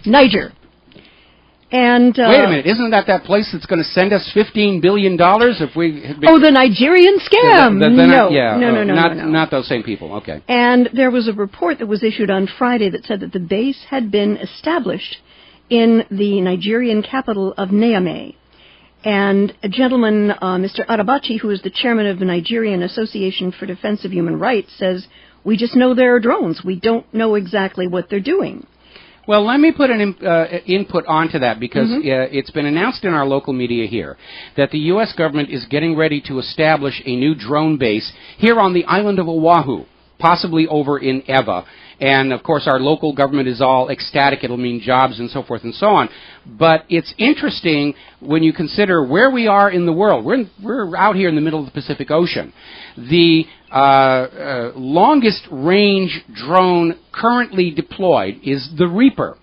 Niger. And wait a minute, isn't that place that's going to send us $15 billion if we... Oh, the Nigerian scam! No, not those same people, okay. And there was a report that was issued on Friday that said that the base had been established in the Nigerian capital of Niamey. And a gentleman, Mr. Arabachi, who is the chairman of the Nigerian Association for Defense of Human Rights, says, we just know there are drones. We don't know exactly what they're doing. Well, let me put an input onto that because it's been announced in our local media here that the U.S. government is getting ready to establish a new drone base here on the island of Oahu, possibly over in Eva. And, of course, our local government is all ecstatic. It'll mean jobs and so forth and so on. But it's interesting when you consider where we are in the world. We're out here in the middle of the Pacific Ocean. The longest range drone currently deployed is the Reaper.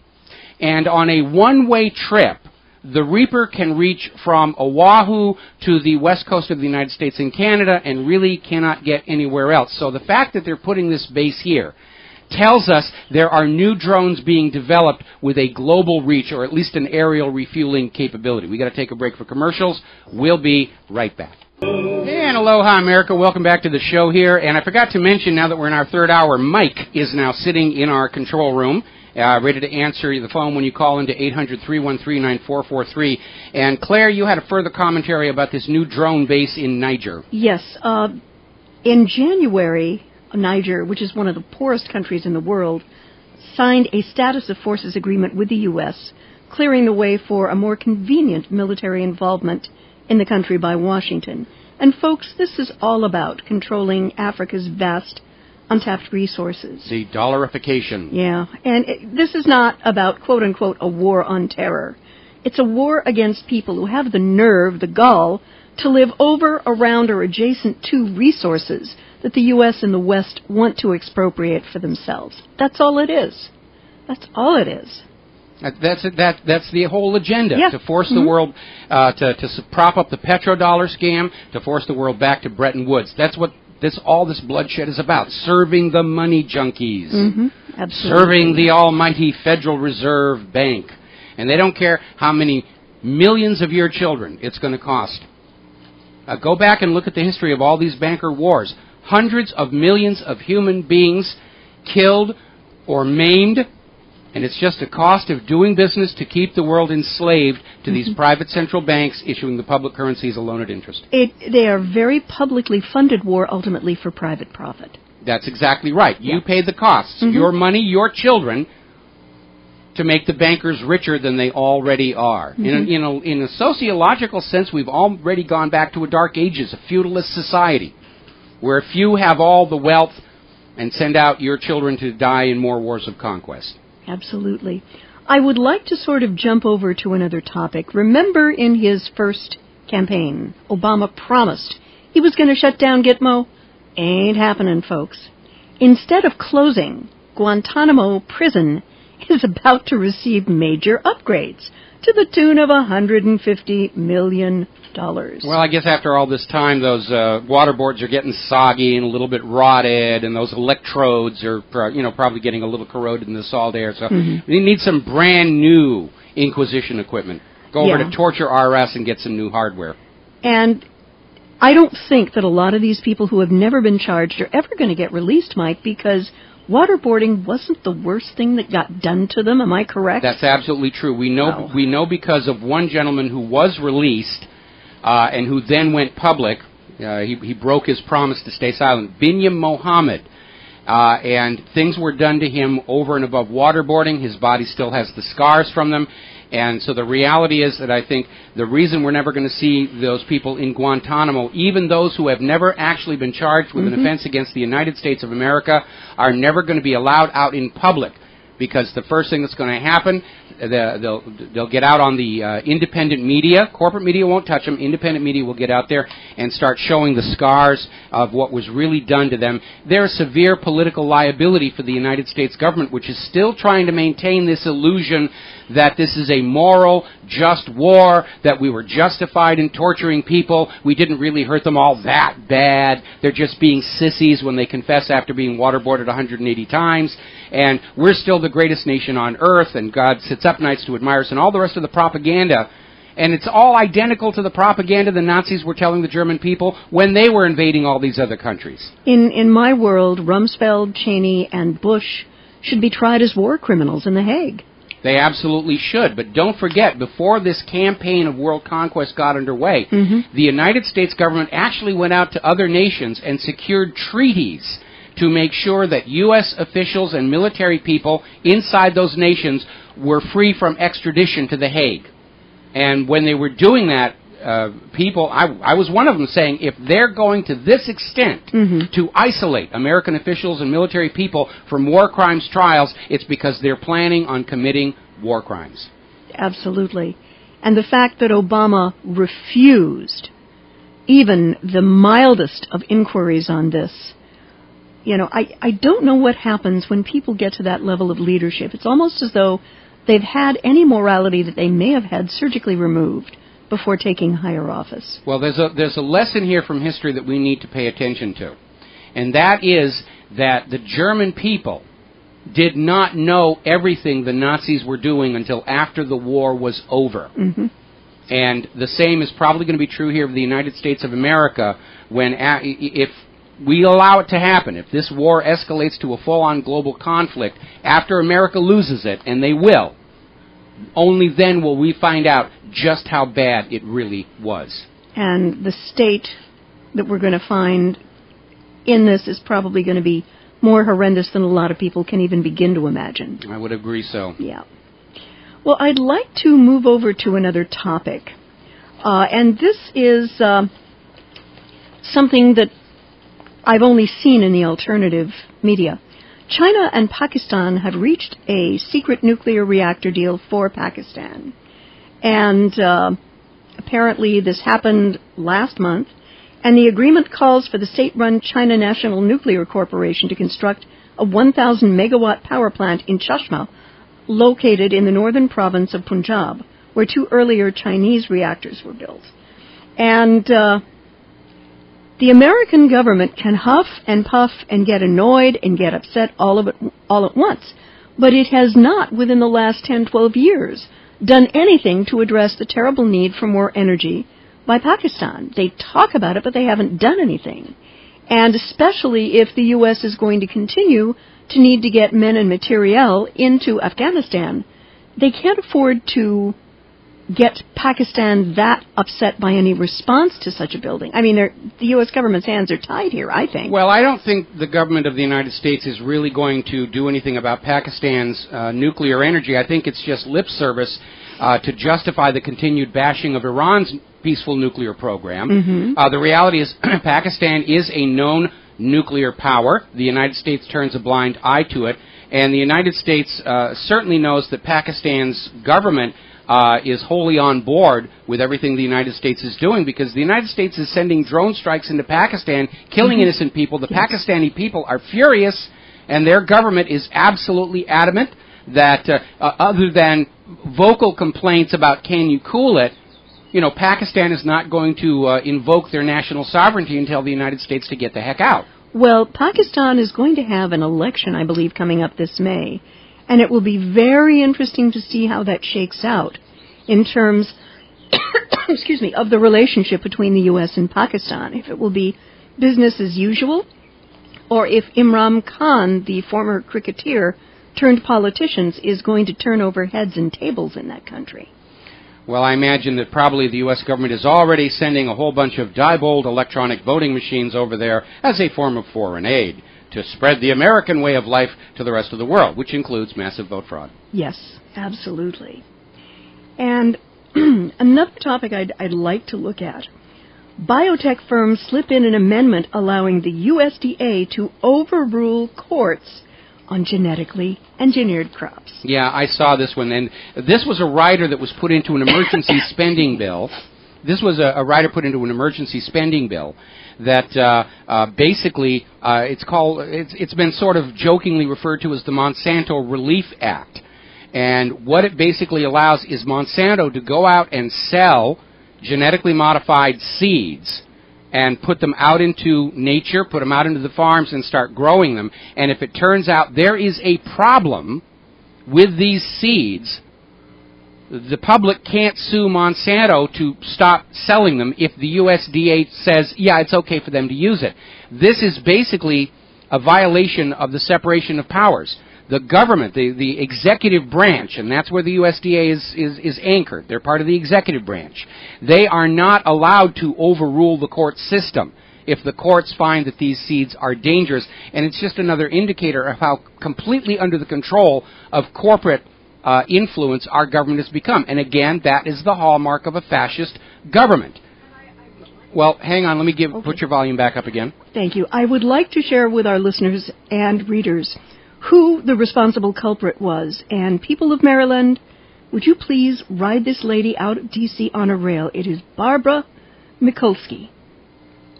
And on a one-way trip, the Reaper can reach from Oahu to the west coast of the United States and Canada and really cannot get anywhere else. So the fact that they're putting this base here tells us there are new drones being developed with a global reach, or at least an aerial refueling capability. We've got to take a break for commercials. We'll be right back. And aloha, America. Welcome back to the show here. And I forgot to mention, now that we're in our third hour, Mike is now sitting in our control room, ready to answer the phone when you call into 800-313-9443. And Claire, you had a further commentary about this new drone base in Niger. Yes. In January, Niger, which is one of the poorest countries in the world, signed a status of forces agreement with the U.S., clearing the way for a more convenient military involvement in the country by Washington. And folks, this is all about controlling Africa's vast untapped resources. The dollarification. Yeah, and this is not about, quote-unquote, a war on terror. It's a war against people who have the nerve, the gall, to live over, around, or adjacent to resources that the U.S. and the West want to expropriate for themselves. That's all it is. That's all it is. That's the whole agenda, yeah. to force the world to prop up the petrodollar scam, to force the world back to Bretton Woods. That's what all this bloodshed is about, serving the money junkies, Absolutely. serving the almighty Federal Reserve Bank. And they don't care how many millions of your children it's going to cost. Go back and look at the history of all these banker wars. Hundreds of millions of human beings killed or maimed, and it's just a cost of doing business to keep the world enslaved to these private central banks issuing the public currencies alone at interest. They are very publicly funded war, ultimately for private profit. That's exactly right. You pay the costs, your money, your children, to make the bankers richer than they already are. In a sociological sense, we've already gone back to a dark ages, a feudalist society, where few have all the wealth and send out your children to die in more wars of conquest. Absolutely. I would like to sort of jump over to another topic. Remember in his first campaign, Obama promised he was going to shut down Gitmo? Ain't happening, folks. Instead of closing, Guantanamo Prison is about to receive major upgrades to the tune of $150 million. Well, I guess after all this time, those waterboards are getting soggy and a little bit rotted, and those electrodes are, probably getting a little corroded in the salt air. So we need some brand new Inquisition equipment. Go over to Torture RS and get some new hardware. And I don't think that a lot of these people who have never been charged are ever going to get released, Mike, because waterboarding wasn't the worst thing that got done to them. Am I correct? That's absolutely true. We know because of one gentleman who was released and who then went public. He broke his promise to stay silent. Binyam Mohammed. And things were done to him over and above waterboarding. His body still has the scars from them. And so the reality is that I think the reason we're never going to see those people in Guantanamo, even those who have never actually been charged with an offense against the United States of America, are never going to be allowed out in public. Because the first thing that's going to happen, they'll get out on the independent media. Corporate media won't touch them. Independent media will get out there and start showing the scars of what was really done to them. There's severe political liability for the United States government, which is still trying to maintain this illusion that this is a moral, just war, that we were justified in torturing people. We didn't really hurt them all that bad. They're just being sissies when they confess after being waterboarded 180 times. And we're still the greatest nation on earth, and God sits up nights to admire us, and all the rest of the propaganda. And it's all identical to the propaganda the Nazis were telling the German people when they were invading all these other countries. In my world, Rumsfeld, Cheney, and Bush should be tried as war criminals in The Hague. They absolutely should. But don't forget, before this campaign of world conquest got underway, the United States government actually went out to other nations and secured treaties to make sure that U.S. officials and military people inside those nations were free from extradition to The Hague. And when they were doing that, people, I was one of them, saying if they're going to this extent to isolate American officials and military people from war crimes trials, it's because they're planning on committing war crimes. Absolutely. And the fact that Obama refused even the mildest of inquiries on this, I don't know what happens when people get to that level of leadership. It's almost as though they've had any morality that they may have had surgically removed before taking higher office. Well, there's a lesson here from history that we need to pay attention to, and that is that the German people did not know everything the Nazis were doing until after the war was over. And the same is probably going to be true here of the United States of America if we allow it to happen. If this war escalates to a full-on global conflict after America loses it, and they will, only then will we find out just how bad it really was. And the state that we're going to find in this is probably going to be more horrendous than a lot of people can even begin to imagine. I would agree so. Yeah. Well, I'd like to move over to another topic. And this is something that I've only seen in the alternative media. China and Pakistan have reached a secret nuclear reactor deal for Pakistan. And apparently this happened last month. And the agreement calls for the state-run China National Nuclear Corporation to construct a 1,000-megawatt power plant in Chashma, located in the northern province of Punjab, where 2 earlier Chinese reactors were built. And the American government can huff and puff and get annoyed and get upset all at once. But it has not, within the last 10, 12 years, done anything to address the terrible need for more energy by Pakistan. They talk about it, but they haven't done anything. And especially if the U.S. is going to continue to need to get men and materiel into Afghanistan, they can't afford to get Pakistan that upset by any response to such a building. I mean, the U.S. government's hands are tied here, I think. Well, I don't think the government of the United States is really going to do anything about Pakistan's nuclear energy. I think it's just lip service to justify the continued bashing of Iran's peaceful nuclear program. Mm-hmm. The reality is Pakistan is a known nuclear power. The United States turns a blind eye to it, and the United States certainly knows that Pakistan's government is wholly on board with everything the United States is doing, because the United States is sending drone strikes into Pakistan, killing innocent people. The Pakistani people are furious, and their government is absolutely adamant that other than vocal complaints about can you cool it, you know, Pakistan is not going to invoke their national sovereignty and tell the United States to get the heck out. Well, Pakistan is going to have an election, I believe, coming up this May, and it will be very interesting to see how that shakes out in terms excuse me, of the relationship between the U.S. and Pakistan, if it will be business as usual, or if Imran Khan, the former cricketer turned politician, is going to turn over heads and tables in that country. Well, I imagine that probably the U.S. government is already sending a whole bunch of Diebold electronic voting machines over there as a form of foreign aid to spread the American way of life to the rest of the world, which includes massive vote fraud. Yes, absolutely. And another topic I'd like to look at. Biotech firms slip in an amendment allowing the USDA to overrule courts on genetically engineered crops. Yeah, I saw this one, and this was a rider that was put into an emergency spending bill. This was a rider put into an emergency spending bill that basically it's been sort of jokingly referred to as the Monsanto Relief Act. And what it basically allows is Monsanto to go out and sell genetically modified seeds and put them out into nature, put them out into the farms and start growing them. And if it turns out there is a problem with these seeds, the public can't sue Monsanto to stop selling them if the USDA says, yeah, it's okay for them to use it. This is basically a violation of the separation of powers. The government, the executive branch, and that's where the USDA is anchored. They're part of the executive branch. They are not allowed to overrule the court system if the courts find that these seeds are dangerous. And it's just another indicator of how completely under the control of corporate influence our government has become. And again, that is the hallmark of a fascist government. Well, hang on. Let me put your volume back up again. Thank you. I would like to share with our listeners and readers who the responsible culprit was. And people of Maryland, would you please ride this lady out of D.C. on a rail? It is Barbara Mikulski.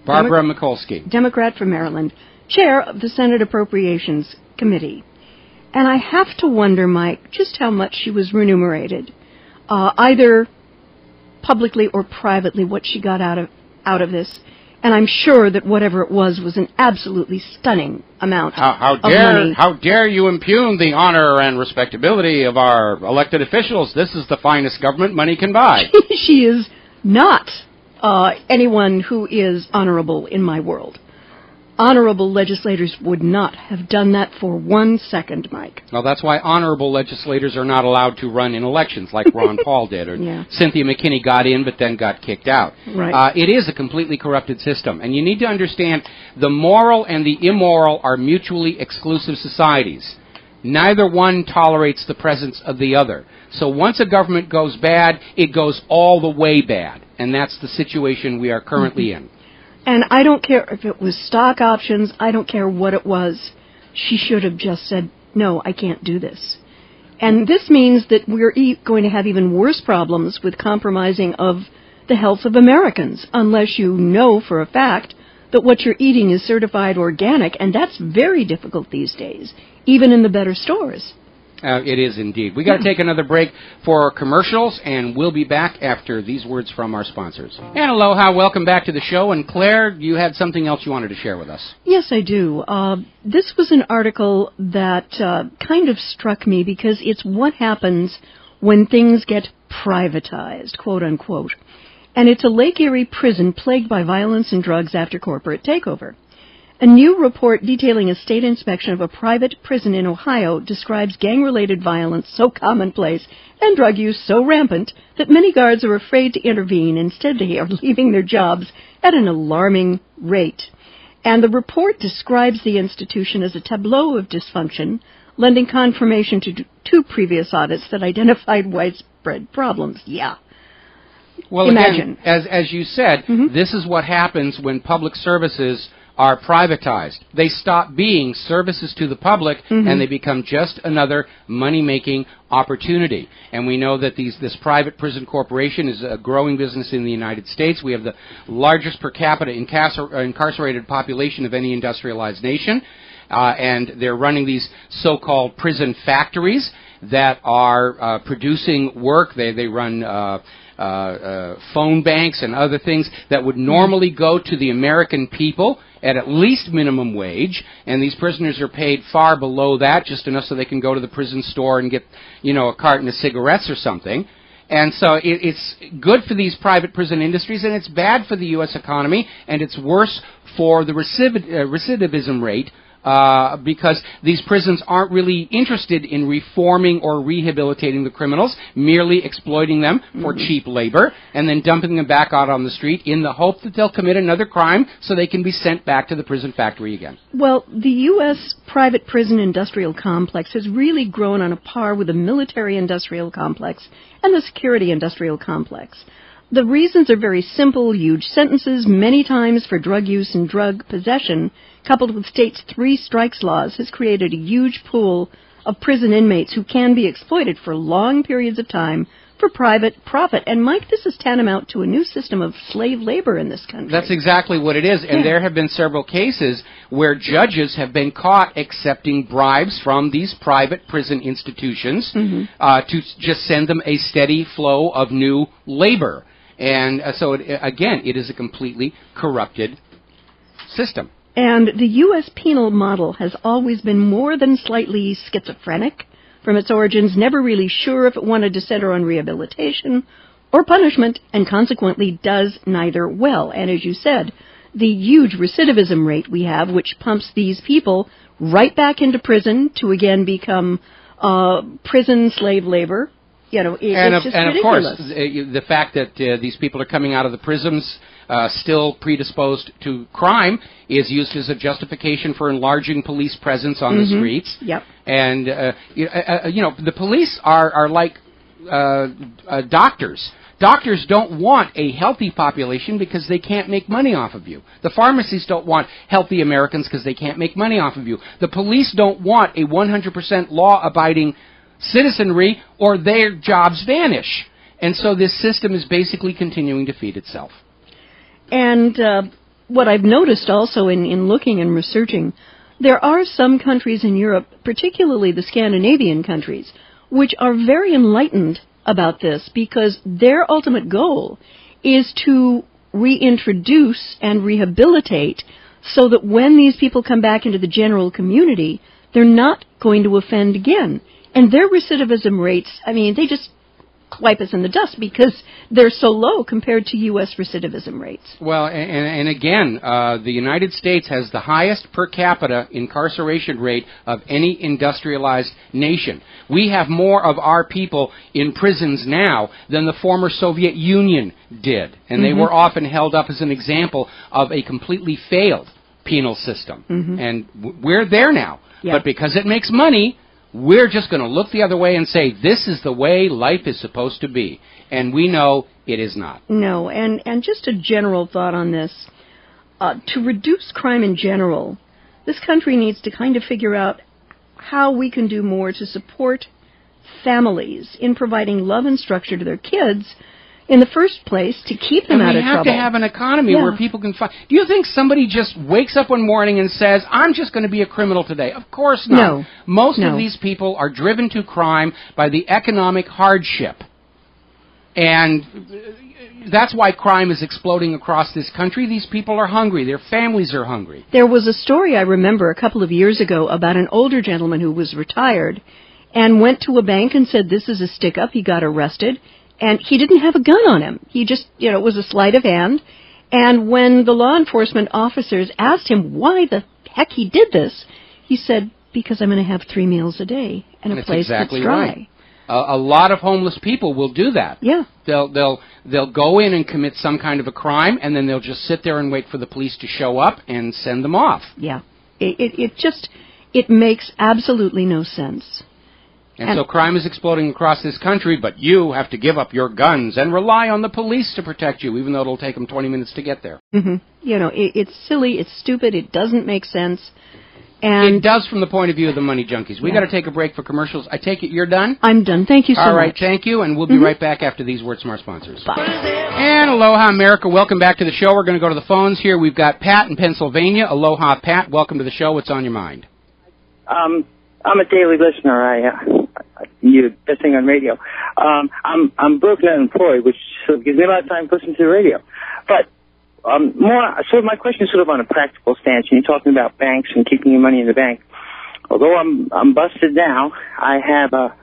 Barbara Mikulski. Democrat from Maryland, chair of the Senate Appropriations Committee. And I have to wonder, Mike, just how much she was remunerated, either publicly or privately, what she got out of this. And I'm sure that whatever it was an absolutely stunning amount of money. How dare you impugn the honor and respectability of our elected officials? This is the finest government money can buy. She is not anyone who is honorable in my world. Honorable legislators would not have done that for 1 second, Mike. Well, that's why honorable legislators are not allowed to run in elections like Ron Paul did, or yeah. Cynthia McKinney got in but then got kicked out. Right. It is a completely corrupted system, and you need to understand the moral and the immoral are mutually exclusive societies. Neither one tolerates the presence of the other. So once a government goes bad, it goes all the way bad, and that's the situation we are currently in. And I don't care if it was stock options. I don't care what it was. She should have just said, no, I can't do this. And this means that we're going to have even worse problems with compromising of the health of Americans, unless you know for a fact that what you're eating is certified organic, and that's very difficult these days, even in the better stores. It is indeed. We got to take another break for our commercials, and we'll be back after these words from our sponsors. And aloha, welcome back to the show. And Claire, you had something else you wanted to share with us. Yes, I do. This was an article that kind of struck me because it's what happens when things get privatized, quote unquote. And it's a Lake Erie prison plagued by violence and drugs after corporate takeover. A new report detailing a state inspection of a private prison in Ohio describes gang-related violence so commonplace and drug use so rampant that many guards are afraid to intervene. Instead, they are leaving their jobs at an alarming rate. And the report describes the institution as a tableau of dysfunction, lending confirmation to two previous audits that identified widespread problems. Yeah. Well, Imagine. Again, as you said, this is what happens when public services are privatized. They stop being services to the public, and they become just another money-making opportunity. And we know that this private prison corporation is a growing business in the United States. We have the largest per capita incarcerated population of any industrialized nation, and they're running these so-called prison factories that are producing work. They run phone banks and other things that would normally go to the American people at least minimum wage, and these prisoners are paid far below that, just enough so they can go to the prison store and get, a carton of cigarettes or something. And so it's good for these private prison industries, and it's bad for the U.S. economy, and it's worse for the recidivism rate, because these prisons aren't really interested in reforming or rehabilitating the criminals, merely exploiting them for cheap labor and then dumping them back out on the street in the hope that they'll commit another crime so they can be sent back to the prison factory again. Well, the U.S. private prison industrial complex has really grown on a par with the military industrial complex and the security industrial complex. The reasons are very simple: huge sentences, many times for drug use and drug possession, coupled with states' 3 strikes laws, has created a huge pool of prison inmates who can be exploited for long periods of time for private profit. And, Mike, this is tantamount to a new system of slave labor in this country. That's exactly what it is. And there have been several cases where judges have been caught accepting bribes from these private prison institutions to just send them a steady flow of new labor. And so, it is a completely corrupted system. And the U.S. penal model has always been more than slightly schizophrenic from its origins, never really sure if it wanted to center on rehabilitation or punishment, and consequently does neither well. And as you said, the huge recidivism rate we have, which pumps these people right back into prison to again become prison slave labor. It's just and ridiculous. Of course, the fact that these people are coming out of the prisons still predisposed to crime is used as a justification for enlarging police presence on the streets. Yep. And the police are like doctors. Doctors don't want a healthy population because they can't make money off of you. The pharmacies don't want healthy Americans because they can't make money off of you. The police don't want a 100% law-abiding citizenry or their jobs vanish. And so this system is basically continuing to feed itself. And what I've noticed also in looking and researching, there are some countries in Europe, particularly the Scandinavian countries, which are very enlightened about this because their ultimate goal is to reintroduce and rehabilitate so that when these people come back into the general community, they're not going to offend again. And their recidivism rates, they just wipe us in the dust because they're so low compared to U.S. recidivism rates. Well, and again, the United States has the highest per capita incarceration rate of any industrialized nation. We have more of our people in prisons now than the former Soviet Union did. And they were often held up as an example of a completely failed penal system. And we're there now. Yeah. But because it makes money, we're just going to look the other way and say, this is the way life is supposed to be. And we know it is not. No, and just a general thought on this. To reduce crime in general, this country needs to kind of figure out how we can do more to support families in providing love and structure to their kids in the first place to keep them out of trouble. And we have to have an economy where people can find... Do you think somebody just wakes up one morning and says, I'm just going to be a criminal today? Of course not. No. Most of these people are driven to crime by the economic hardship. And that's why crime is exploding across this country. These people are hungry. Their families are hungry. There was a story I remember a couple of years ago about an older gentleman who was retired and went to a bank and said, this is a stick-up. He got arrested. And he didn't have a gun on him. He just, it was a sleight of hand. And when the law enforcement officers asked him why the heck he did this, he said, because I'm going to have 3 meals a day and a place that's dry. Right. A lot of homeless people will do that. Yeah. They'll go in and commit some kind of a crime, and then they'll just sit there and wait for the police to show up and send them off. Yeah. It makes absolutely no sense. And so crime is exploding across this country, but you have to give up your guns and rely on the police to protect you, even though it'll take them 20 minutes to get there. Mm-hmm. It's silly, it's stupid, it doesn't make sense. And it does from the point of view of the money junkies. We got to take a break for commercials. I take it you're done? I'm done. Thank you so much. All right, thank you, and we'll be right back after these words from our sponsors. Bye. And aloha, America. Welcome back to the show. We're going to go to the phones here. We've got Pat in Pennsylvania. Aloha, Pat. Welcome to the show. What's on your mind? I'm a daily listener. You're listening on radio. I'm broken and unemployed, which sort of gives me a lot of time to listen to the radio. But my question is sort of on a practical stance. And you're talking about banks and keeping your money in the bank. Although I'm busted now, I have a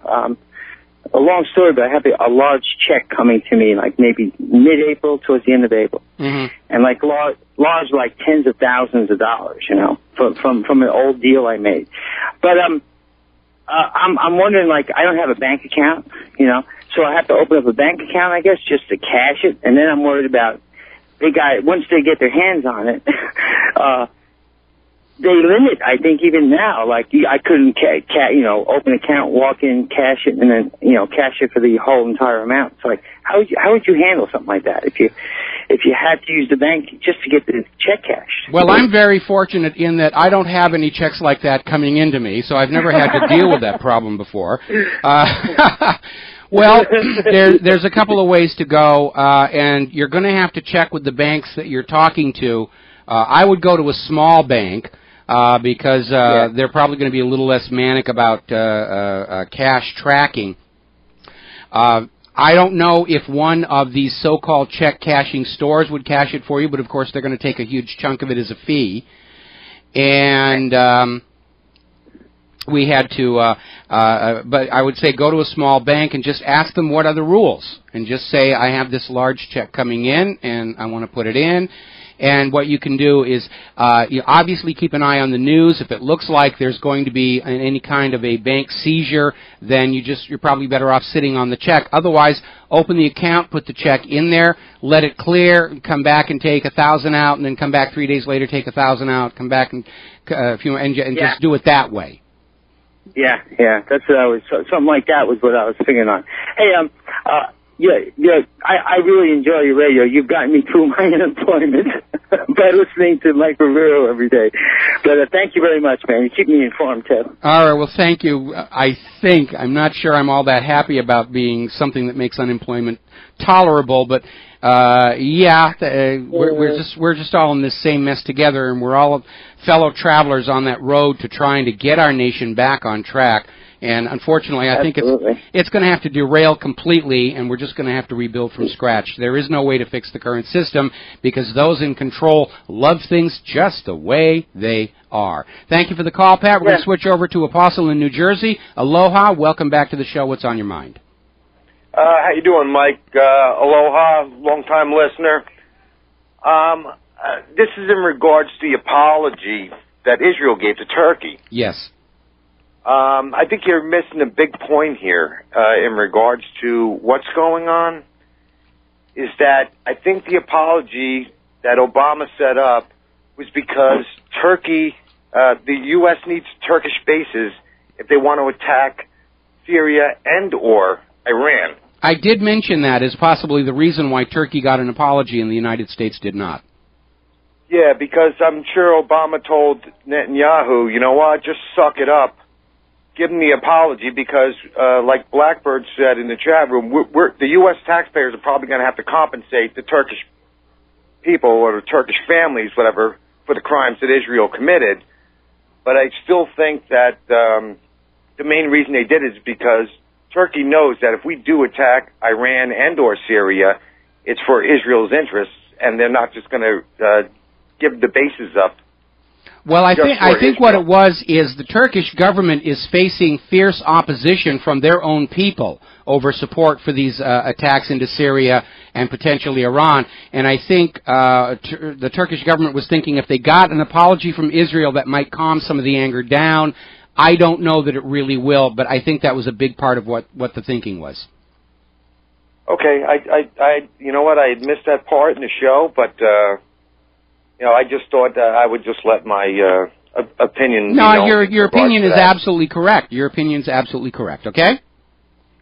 long story, but I have a large check coming to me, like maybe mid-April towards the end of April, and like large, like tens of thousands of dollars, from an old deal I made. But I'm wondering, like, I don't have a bank account, so I have to open up a bank account, I guess, just to cash it, and then I'm worried about once they get their hands on it, they limit, I think, even now. Like, I couldn't, open an account, walk in, cash it, and then, cash it for the whole entire amount. So, like, how would you handle something like that if you had to use the bank just to get the check cashed? Well, I'm very fortunate in that I don't have any checks like that coming into me, so I've never had to deal with that problem before. Well, there's a couple of ways to go, and you're going to have to check with the banks that you're talking to. I would go to a small bank because they're probably going to be a little less manic about cash tracking. I don't know if one of these so-called check cashing stores would cash it for you, but of course they're going to take a huge chunk of it as a fee. And we had to, but I would say go to a small bank and just ask them what are the rules. And just say, I have this large check coming in, and I want to put it in. And what you can do is you obviously keep an eye on the news. If it looks like there's going to be any kind of a bank seizure, then you're probably better off sitting on the check. Otherwise, open the account, put the check in there, let it clear, come back and take 1,000 out, and then come back 3 days later, take 1,000 out, come back and just do it that way. Yeah, that's what I was. Something like that was what I was figuring on. Hey, I really enjoy your radio. You've gotten me through my unemployment by listening to Mike Rivero every day. But thank you very much, man. You keep me informed, Ted. All right, well, thank you. I'm not sure I'm all that happy about being something that makes unemployment tolerable, but we're just all in this same mess together, and we're all fellow travelers on that road to trying to get our nation back on track. And unfortunately, I think it's going to have to derail completely, and we're just going to have to rebuild from scratch. There is no way to fix the current system because those in control love things just the way they are. Thank you for the call, Pat. We're going to switch over to Apostle in New Jersey. Aloha. Welcome back to the show. What's on your mind? How you doing, Mike? Aloha, long-time listener. This is in regards to the apology that Israel gave to Turkey. Yes. I think you're missing a big point here in regards to what's going on, is that I think the apology that Obama set up was because Turkey, the U.S. needs Turkish bases if they want to attack Syria and or Iran. I did mention that as possibly the reason why Turkey got an apology and the United States did not. Yeah, because I'm sure Obama told Netanyahu, you know what, just suck it up. give them the apology because, like Blackbird said in the chat room, the U.S. taxpayers are probably going to have to compensate the Turkish people or the Turkish families, whatever, for the crimes that Israel committed. But I still think that the main reason they did it is because Turkey knows that if we do attack Iran and or Syria, it's for Israel's interests, and they're not just going to give the bases up. Well, I think what it was is the Turkish government is facing fierce opposition from their own people over support for these attacks into Syria and potentially Iran. And I think the Turkish government was thinking if they got an apology from Israel that might calm some of the anger down. I don't know that it really will, but I think that was a big part of what the thinking was. Okay, I you know what, I had missed that part in the show, but you know, I just thought I would just let my opinion. No, your opinion is absolutely correct. Your opinion's absolutely correct. Okay.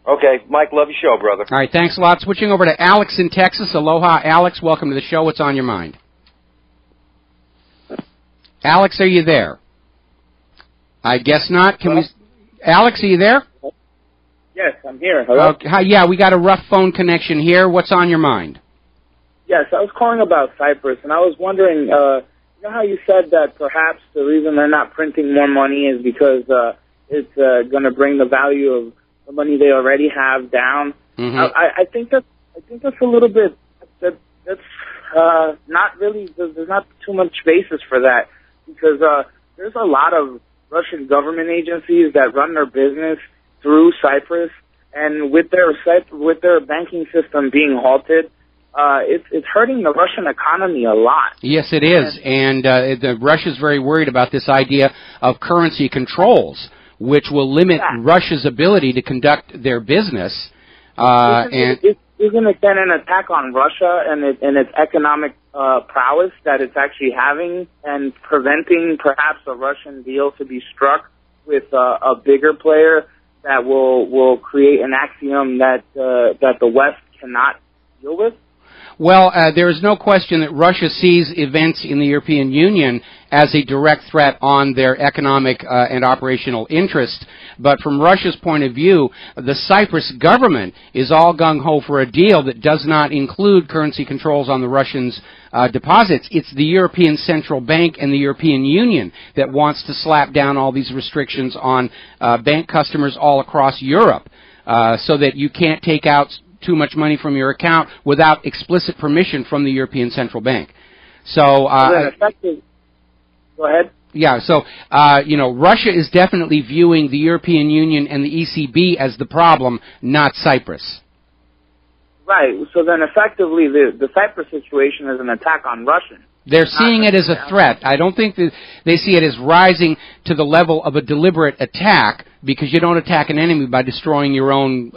Okay, Mike, love your show, brother. All right, thanks a lot. Switching over to Alex in Texas. Aloha, Alex. Welcome to the show. What's on your mind? Alex, are you there? I guess not. Can we? Alex, are you there? Yes, I'm here. Hello? Yeah, we got a rough phone connection here. What's on your mind? Yes, I was calling about Cyprus, and I was wondering, you know how you said that perhaps the reason they're not printing more money is because it's going to bring the value of the money they already have down? Mm-hmm. I think that's a little bit, that's not really, there's not too much basis for that, because there's a lot of Russian government agencies that run their business through Cyprus, and with their banking system being halted, it's hurting the Russian economy a lot. Yes, it is, and Russia's very worried about this idea of currency controls, which will limit Russia's ability to conduct their business. Isn't it then an attack on Russia and its economic prowess that it's actually having, and preventing perhaps a Russian deal to be struck with a bigger player that will create an axiom that the West cannot deal with? Well, there is no question that Russia sees events in the European Union as a direct threat on their economic and operational interests. But from Russia's point of view, the Cyprus government is all gung-ho for a deal that does not include currency controls on the Russians' deposits. It's the European Central Bank and the European Union that wants to slap down all these restrictions on bank customers all across Europe so that you can't take out too much money from your account without explicit permission from the European Central Bank. So, go ahead. Yeah, so, you know, Russia is definitely viewing the European Union and the ECB as the problem, not Cyprus. Right, so then effectively the Cyprus situation is an attack on Russians. They're seeing it as a threat. I don't think that they see it as rising to the level of a deliberate attack, because you don't attack an enemy by destroying your own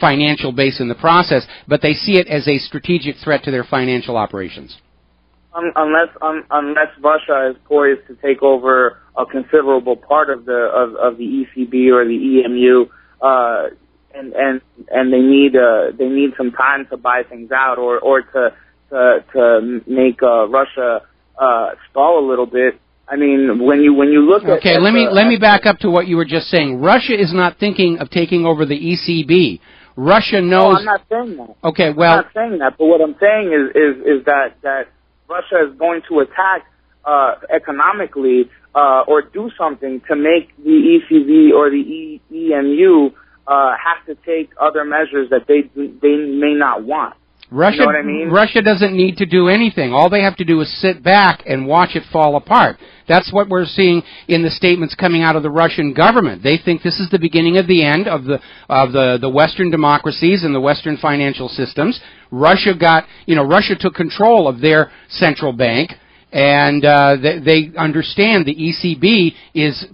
financial base in the process, but they see it as a strategic threat to their financial operations. Unless Russia is poised to take over a considerable part of the ECB or the EMU, and they need some time to buy things out or to make Russia stall a little bit. I mean, when you look at... Okay, let me back up to what you were just saying. Russia is not thinking of taking over the ECB. Russia knows... No, I'm not saying that. Okay, well... I'm not saying that, but what I'm saying is that Russia is going to attack economically or do something to make the ECB or the EMU have to take other measures that they may not want. Russia, you know what I mean? Russia doesn't need to do anything. All they have to do is sit back and watch it fall apart. That's what we're seeing in the statements coming out of the Russian government. They think this is the beginning of the end of the Western democracies and the Western financial systems. Russia took control of their central bank, and they understand the ECB is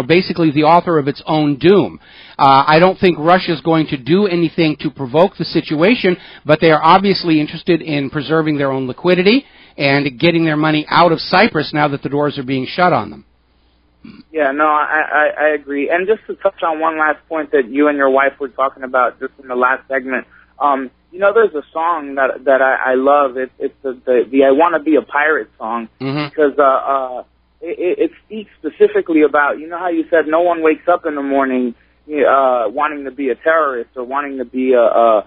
basically the author of its own doom. I don't think Russia is going to do anything to provoke the situation, but they are obviously interested in preserving their own liquidity and getting their money out of Cyprus now that the doors are being shut on them. Yeah, no, I agree. And just to touch on one last point that you and your wife were talking about just in the last segment, you know, there's a song that I love. It's the I Want to Be a Pirate song, because it speaks specifically about, you know how you said no one wakes up in the morning wanting to be a terrorist or wanting to be a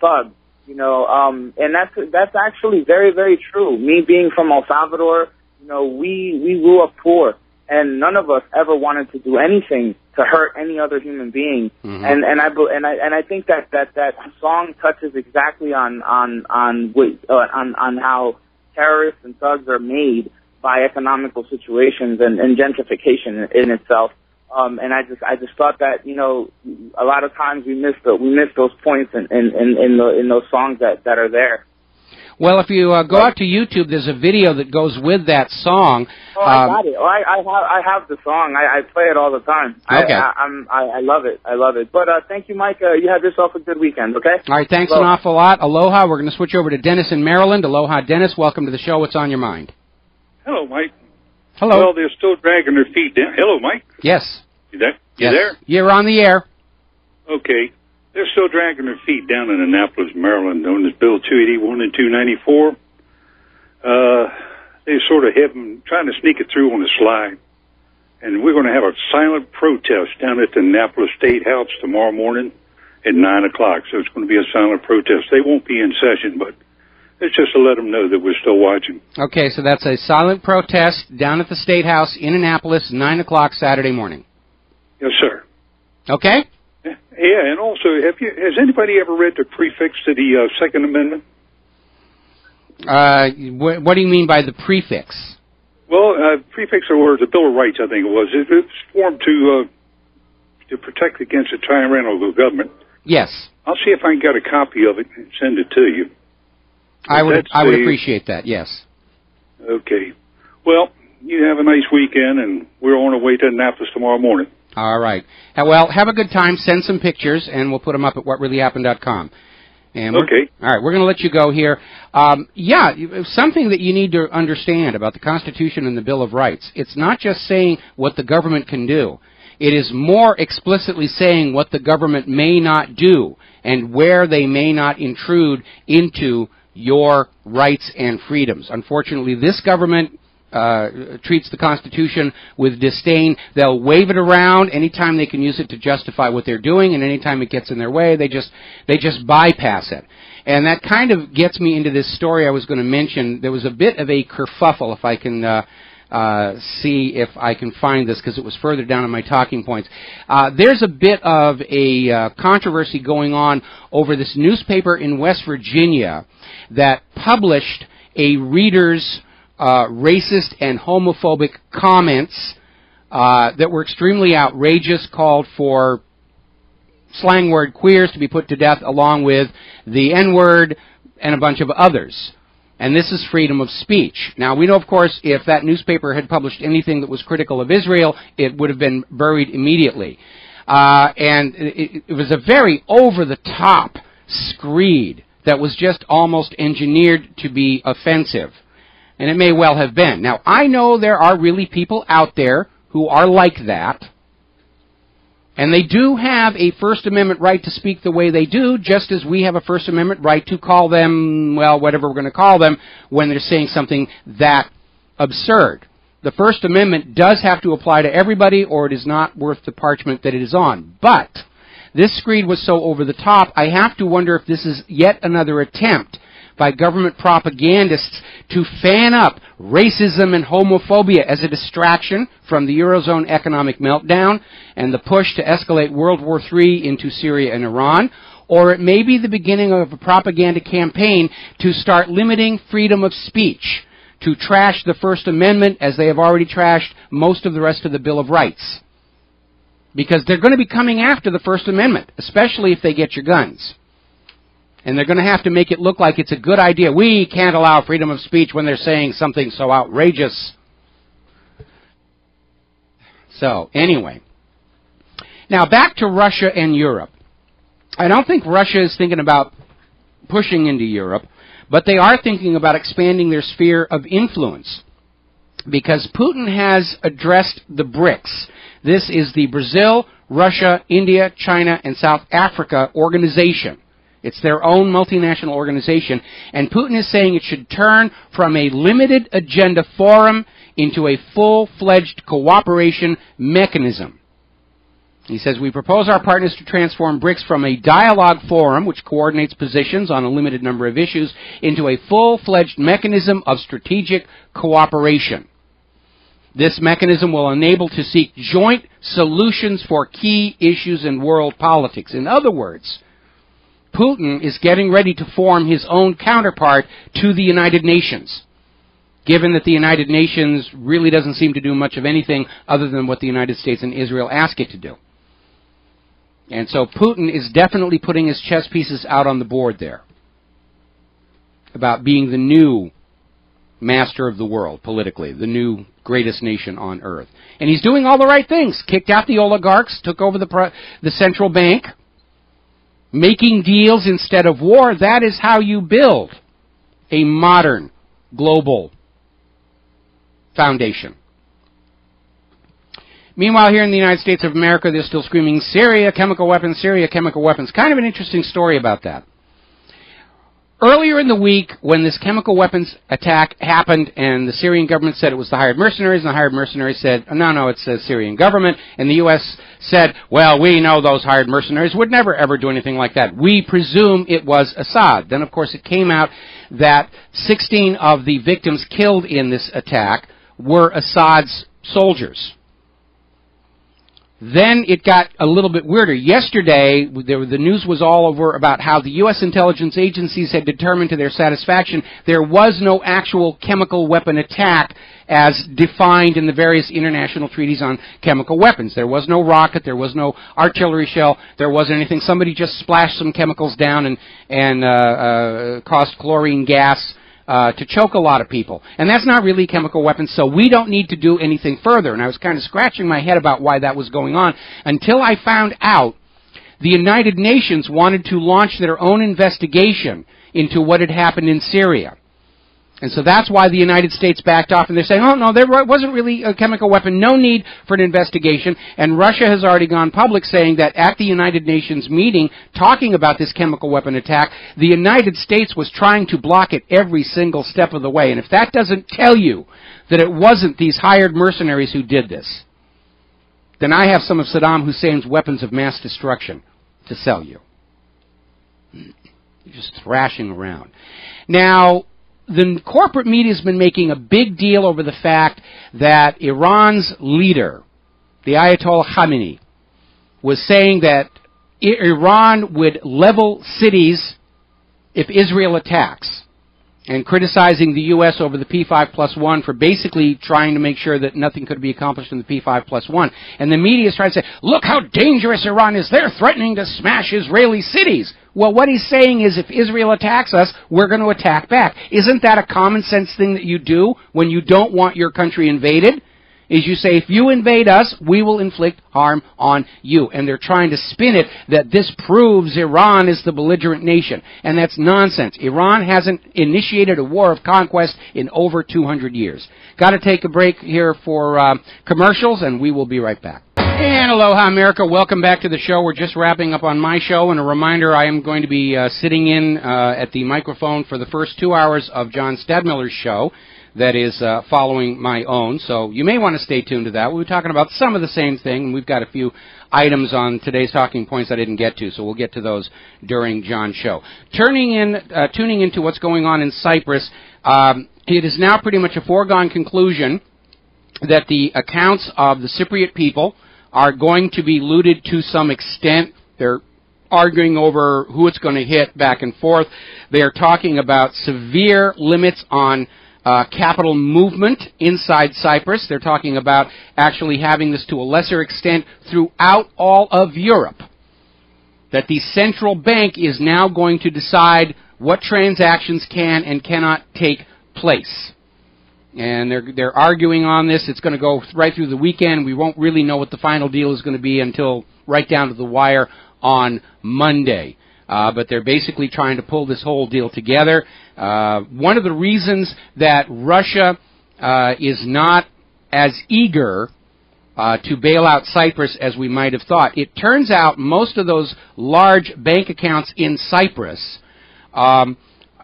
thug, you know, and that's actually very, very true. Me being from El Salvador, you know, we grew up poor, and none of us ever wanted to do anything to hurt any other human being. Mm-hmm. And I think that song touches exactly on how terrorists and thugs are made by economical situations and gentrification in itself. And I just thought that, you know, a lot of times we miss those points in those songs that are there. Well, if you go out to YouTube, there's a video that goes with that song. Oh, I got it. Oh, I have the song. I play it all the time. Okay. I love it. I love it. But thank you, Mike. You have yourself a good weekend, okay? All right, thanks an awful lot. Aloha. We're going to switch over to Dennis in Maryland. Aloha, Dennis. Welcome to the show. What's on your mind? Hello, Mike. Hello. Well, they're still dragging their feet down. Hello, Mike. Yes. You there? Yes. You there? You're on the air. Okay. They're still dragging their feet down in Annapolis, Maryland, on this Bill 281 and 294. They sort of have them trying to sneak it through on the slide. And we're going to have a silent protest down at the Annapolis State House tomorrow morning at 9 o'clock. So it's going to be a silent protest. They won't be in session, but it's just to let them know that we're still watching. Okay, so that's a silent protest down at the State House in Annapolis, 9 o'clock Saturday morning. Yes, sir. Okay? Yeah, and also, has anybody ever read the prefix to the Second Amendment? What do you mean by the prefix? Well, prefix or the Bill of Rights, I think it was. It's formed to protect against a tyrannical government. Yes. I'll see if I can get a copy of it and send it to you. I would appreciate that, yes. Okay. Well, you have a nice weekend, and we're on our way to Annapolis tomorrow morning. All right. Well, have a good time. Send some pictures, and we'll put them up at whatreallyhappened.com. And okay. All right, we're going to let you go here. Something that you need to understand about the Constitution and the Bill of Rights. It's not just saying what the government can do. It is more explicitly saying what the government may not do and where they may not intrude into your rights and freedoms. Unfortunately, this government treats the Constitution with disdain. They'll wave it around anytime they can use it to justify what they're doing, and anytime it gets in their way, they just bypass it. And that kind of gets me into this story I was going to mention. There was a bit of a kerfuffle, if I can see if I can find this, because it was further down in my talking points. There's a bit of a controversy going on over this newspaper in West Virginia that published a reader's racist and homophobic comments that were extremely outrageous, called for slang word queers to be put to death along with the N-word and a bunch of others. And this is freedom of speech. Now, we know, of course, if that newspaper had published anything that was critical of Israel, it would have been buried immediately. And it was a very over-the-top screed that was just almost engineered to be offensive. And it may well have been. Now, I know there are really people out there who are like that, and they do have a First Amendment right to speak the way they do, just as we have a First Amendment right to call them, well, whatever we're going to call them, when they're saying something that absurd. The First Amendment does have to apply to everybody, or it is not worth the parchment that it is on. But this screed was so over the top, I have to wonder if this is yet another attempt by government propagandists to fan up racism and homophobia as a distraction from the Eurozone economic meltdown and the push to escalate World War III into Syria and Iran, or it may be the beginning of a propaganda campaign to start limiting freedom of speech, to trash the First Amendment as they have already trashed most of the rest of the Bill of Rights. Because they're going to be coming after the First Amendment, especially if they get your guns. And they're going to have to make it look like it's a good idea. We can't allow freedom of speech when they're saying something so outrageous. So, anyway. Now, back to Russia and Europe. I don't think Russia is thinking about pushing into Europe, but they are thinking about expanding their sphere of influence. Because Putin has addressed the BRICS. This is the Brazil, Russia, India, China, and South Africa organization. It's their own multinational organization, and Putin is saying it should turn from a limited agenda forum into a full-fledged cooperation mechanism. He says, we propose our partners to transform BRICS from a dialogue forum, which coordinates positions on a limited number of issues, into a full-fledged mechanism of strategic cooperation. This mechanism will enable to seek joint solutions for key issues in world politics. In other words, Putin is getting ready to form his own counterpart to the United Nations, given that the United Nations really doesn't seem to do much of anything other than what the United States and Israel ask it to do. And so Putin is definitely putting his chess pieces out on the board there about being the new master of the world politically, the new greatest nation on earth. And he's doing all the right things. Kicked out the oligarchs, took over the central bank, making deals instead of war. That is how you build a modern global foundation. Meanwhile, here in the United States of America, they're still screaming, Syria, chemical weapons, Syria, chemical weapons. Kind of an interesting story about that. Earlier in the week, when this chemical weapons attack happened and the Syrian government said it was the hired mercenaries, and the hired mercenaries said, no, it's the Syrian government, and the U.S. said, well, we know those hired mercenaries would never, ever do anything like that. We presume it was Assad. Then, of course, it came out that 16 of the victims killed in this attack were Assad's soldiers. Then it got a little bit weirder. Yesterday, the news was all over about how the U.S. intelligence agencies had determined to their satisfaction there was no actual chemical weapon attack as defined in the various international treaties on chemical weapons. There was no rocket, there was no artillery shell, there wasn't anything. Somebody just splashed some chemicals down and caused chlorine gas to choke a lot of people. And that's not really chemical weapons, so we don't need to do anything further. And I was kind of scratching my head about why that was going on until I found out the United Nations wanted to launch their own investigation into what had happened in Syria. And so that's why the United States backed off, and they're saying, oh, no, there wasn't really a chemical weapon, no need for an investigation. And Russia has already gone public saying that at the United Nations meeting, talking about this chemical weapon attack, the United States was trying to block it every single step of the way. And if that doesn't tell you that it wasn't these hired mercenaries who did this, then I have some of Saddam Hussein's weapons of mass destruction to sell you. You're just thrashing around. Now, the corporate media has been making a big deal over the fact that Iran's leader, the Ayatollah Khamenei, was saying that Iran would level cities if Israel attacks, and criticizing the U.S. over the P5+1 for basically trying to make sure that nothing could be accomplished in the P5+1. And the media is trying to say, look how dangerous Iran is. They're threatening to smash Israeli cities. Well, what he's saying is if Israel attacks us, we're going to attack back. Isn't that a common sense thing that you do when you don't want your country invaded? Is you say, if you invade us, we will inflict harm on you. And they're trying to spin it that this proves Iran is the belligerent nation. And that's nonsense. Iran hasn't initiated a war of conquest in over 200 years. Got to take a break here for commercials, and we will be right back. And aloha, America. Welcome back to the show. We're just wrapping up on my show, and a reminder, I am going to be sitting in at the microphone for the first 2 hours of John Stadmiller's show. That is following my own, so you may want to stay tuned to that. We'll be talking about some of the same thing, and we've got a few items on today's talking points I didn't get to, so we'll get to those during John's show. Tuning into what's going on in Cyprus, it is now pretty much a foregone conclusion that the accounts of the Cypriot people are going to be looted to some extent. They're arguing over who it's going to hit back and forth. They are talking about severe limits on capital movement inside Cyprus. They're talking about actually having this to a lesser extent throughout all of Europe. That the central bank is now going to decide what transactions can and cannot take place. And they're arguing on this. It's going to go right through the weekend. We won't really know what the final deal is going to be until right down to the wire on Monday. But they're basically trying to pull this whole deal together. One of the reasons that Russia is not as eager to bail out Cyprus as we might have thought, it turns out most of those large bank accounts in Cyprus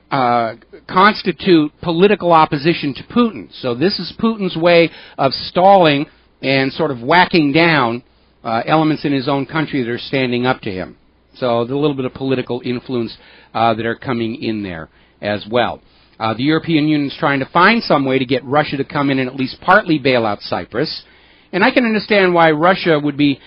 constitute political opposition to Putin. So this is Putin's way of stalling and sort of whacking down elements in his own country that are standing up to him. So there's a little bit of political influence that are coming in there as well. The European Union is trying to find some way to get Russia to come in and at least partly bail out Cyprus. And I can understand why Russia would be,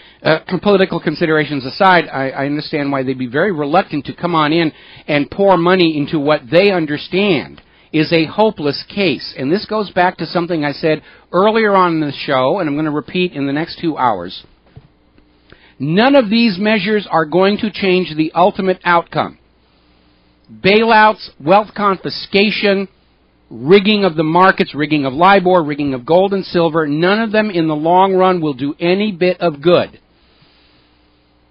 political considerations aside, I understand why they'd be very reluctant to come on in and pour money into what they understand is a hopeless case. And this goes back to something I said earlier on in the show, and I'm going to repeat in the next 2 hours. None of these measures are going to change the ultimate outcome. Bailouts, wealth confiscation, rigging of the markets, rigging of LIBOR, rigging of gold and silver, none of them in the long run will do any bit of good.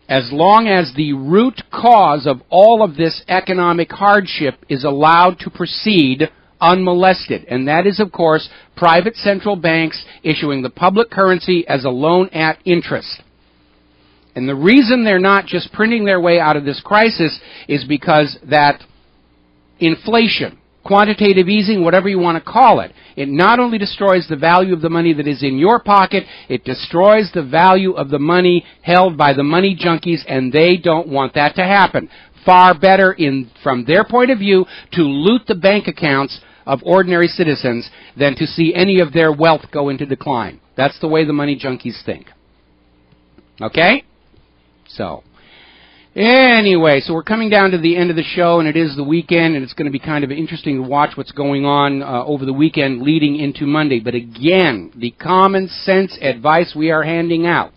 As long as the root cause of all of this economic hardship is allowed to proceed unmolested. And that is, of course, private central banks issuing the public currency as a loan at interest. And the reason they're not just printing their way out of this crisis is because that inflation, quantitative easing, whatever you want to call it, it not only destroys the value of the money that is in your pocket, it destroys the value of the money held by the money junkies, and they don't want that to happen. Far better, from their point of view, to loot the bank accounts of ordinary citizens than to see any of their wealth go into decline. That's the way the money junkies think. Okay? So, anyway, so we're coming down to the end of the show, and it is the weekend, and it's going to be kind of interesting to watch what's going on over the weekend leading into Monday. But again, the common sense advice we are handing out.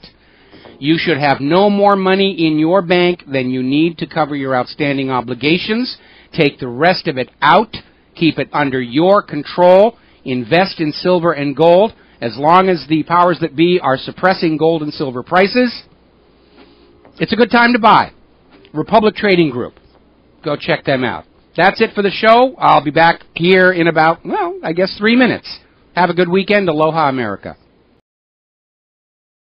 You should have no more money in your bank than you need to cover your outstanding obligations. Take the rest of it out. Keep it under your control. Invest in silver and gold. As long as the powers that be are suppressing gold and silver prices, it's a good time to buy. Republic Trading Group. Go check them out. That's it for the show. I'll be back here in about, well, I guess 3 minutes. Have a good weekend. Aloha, America.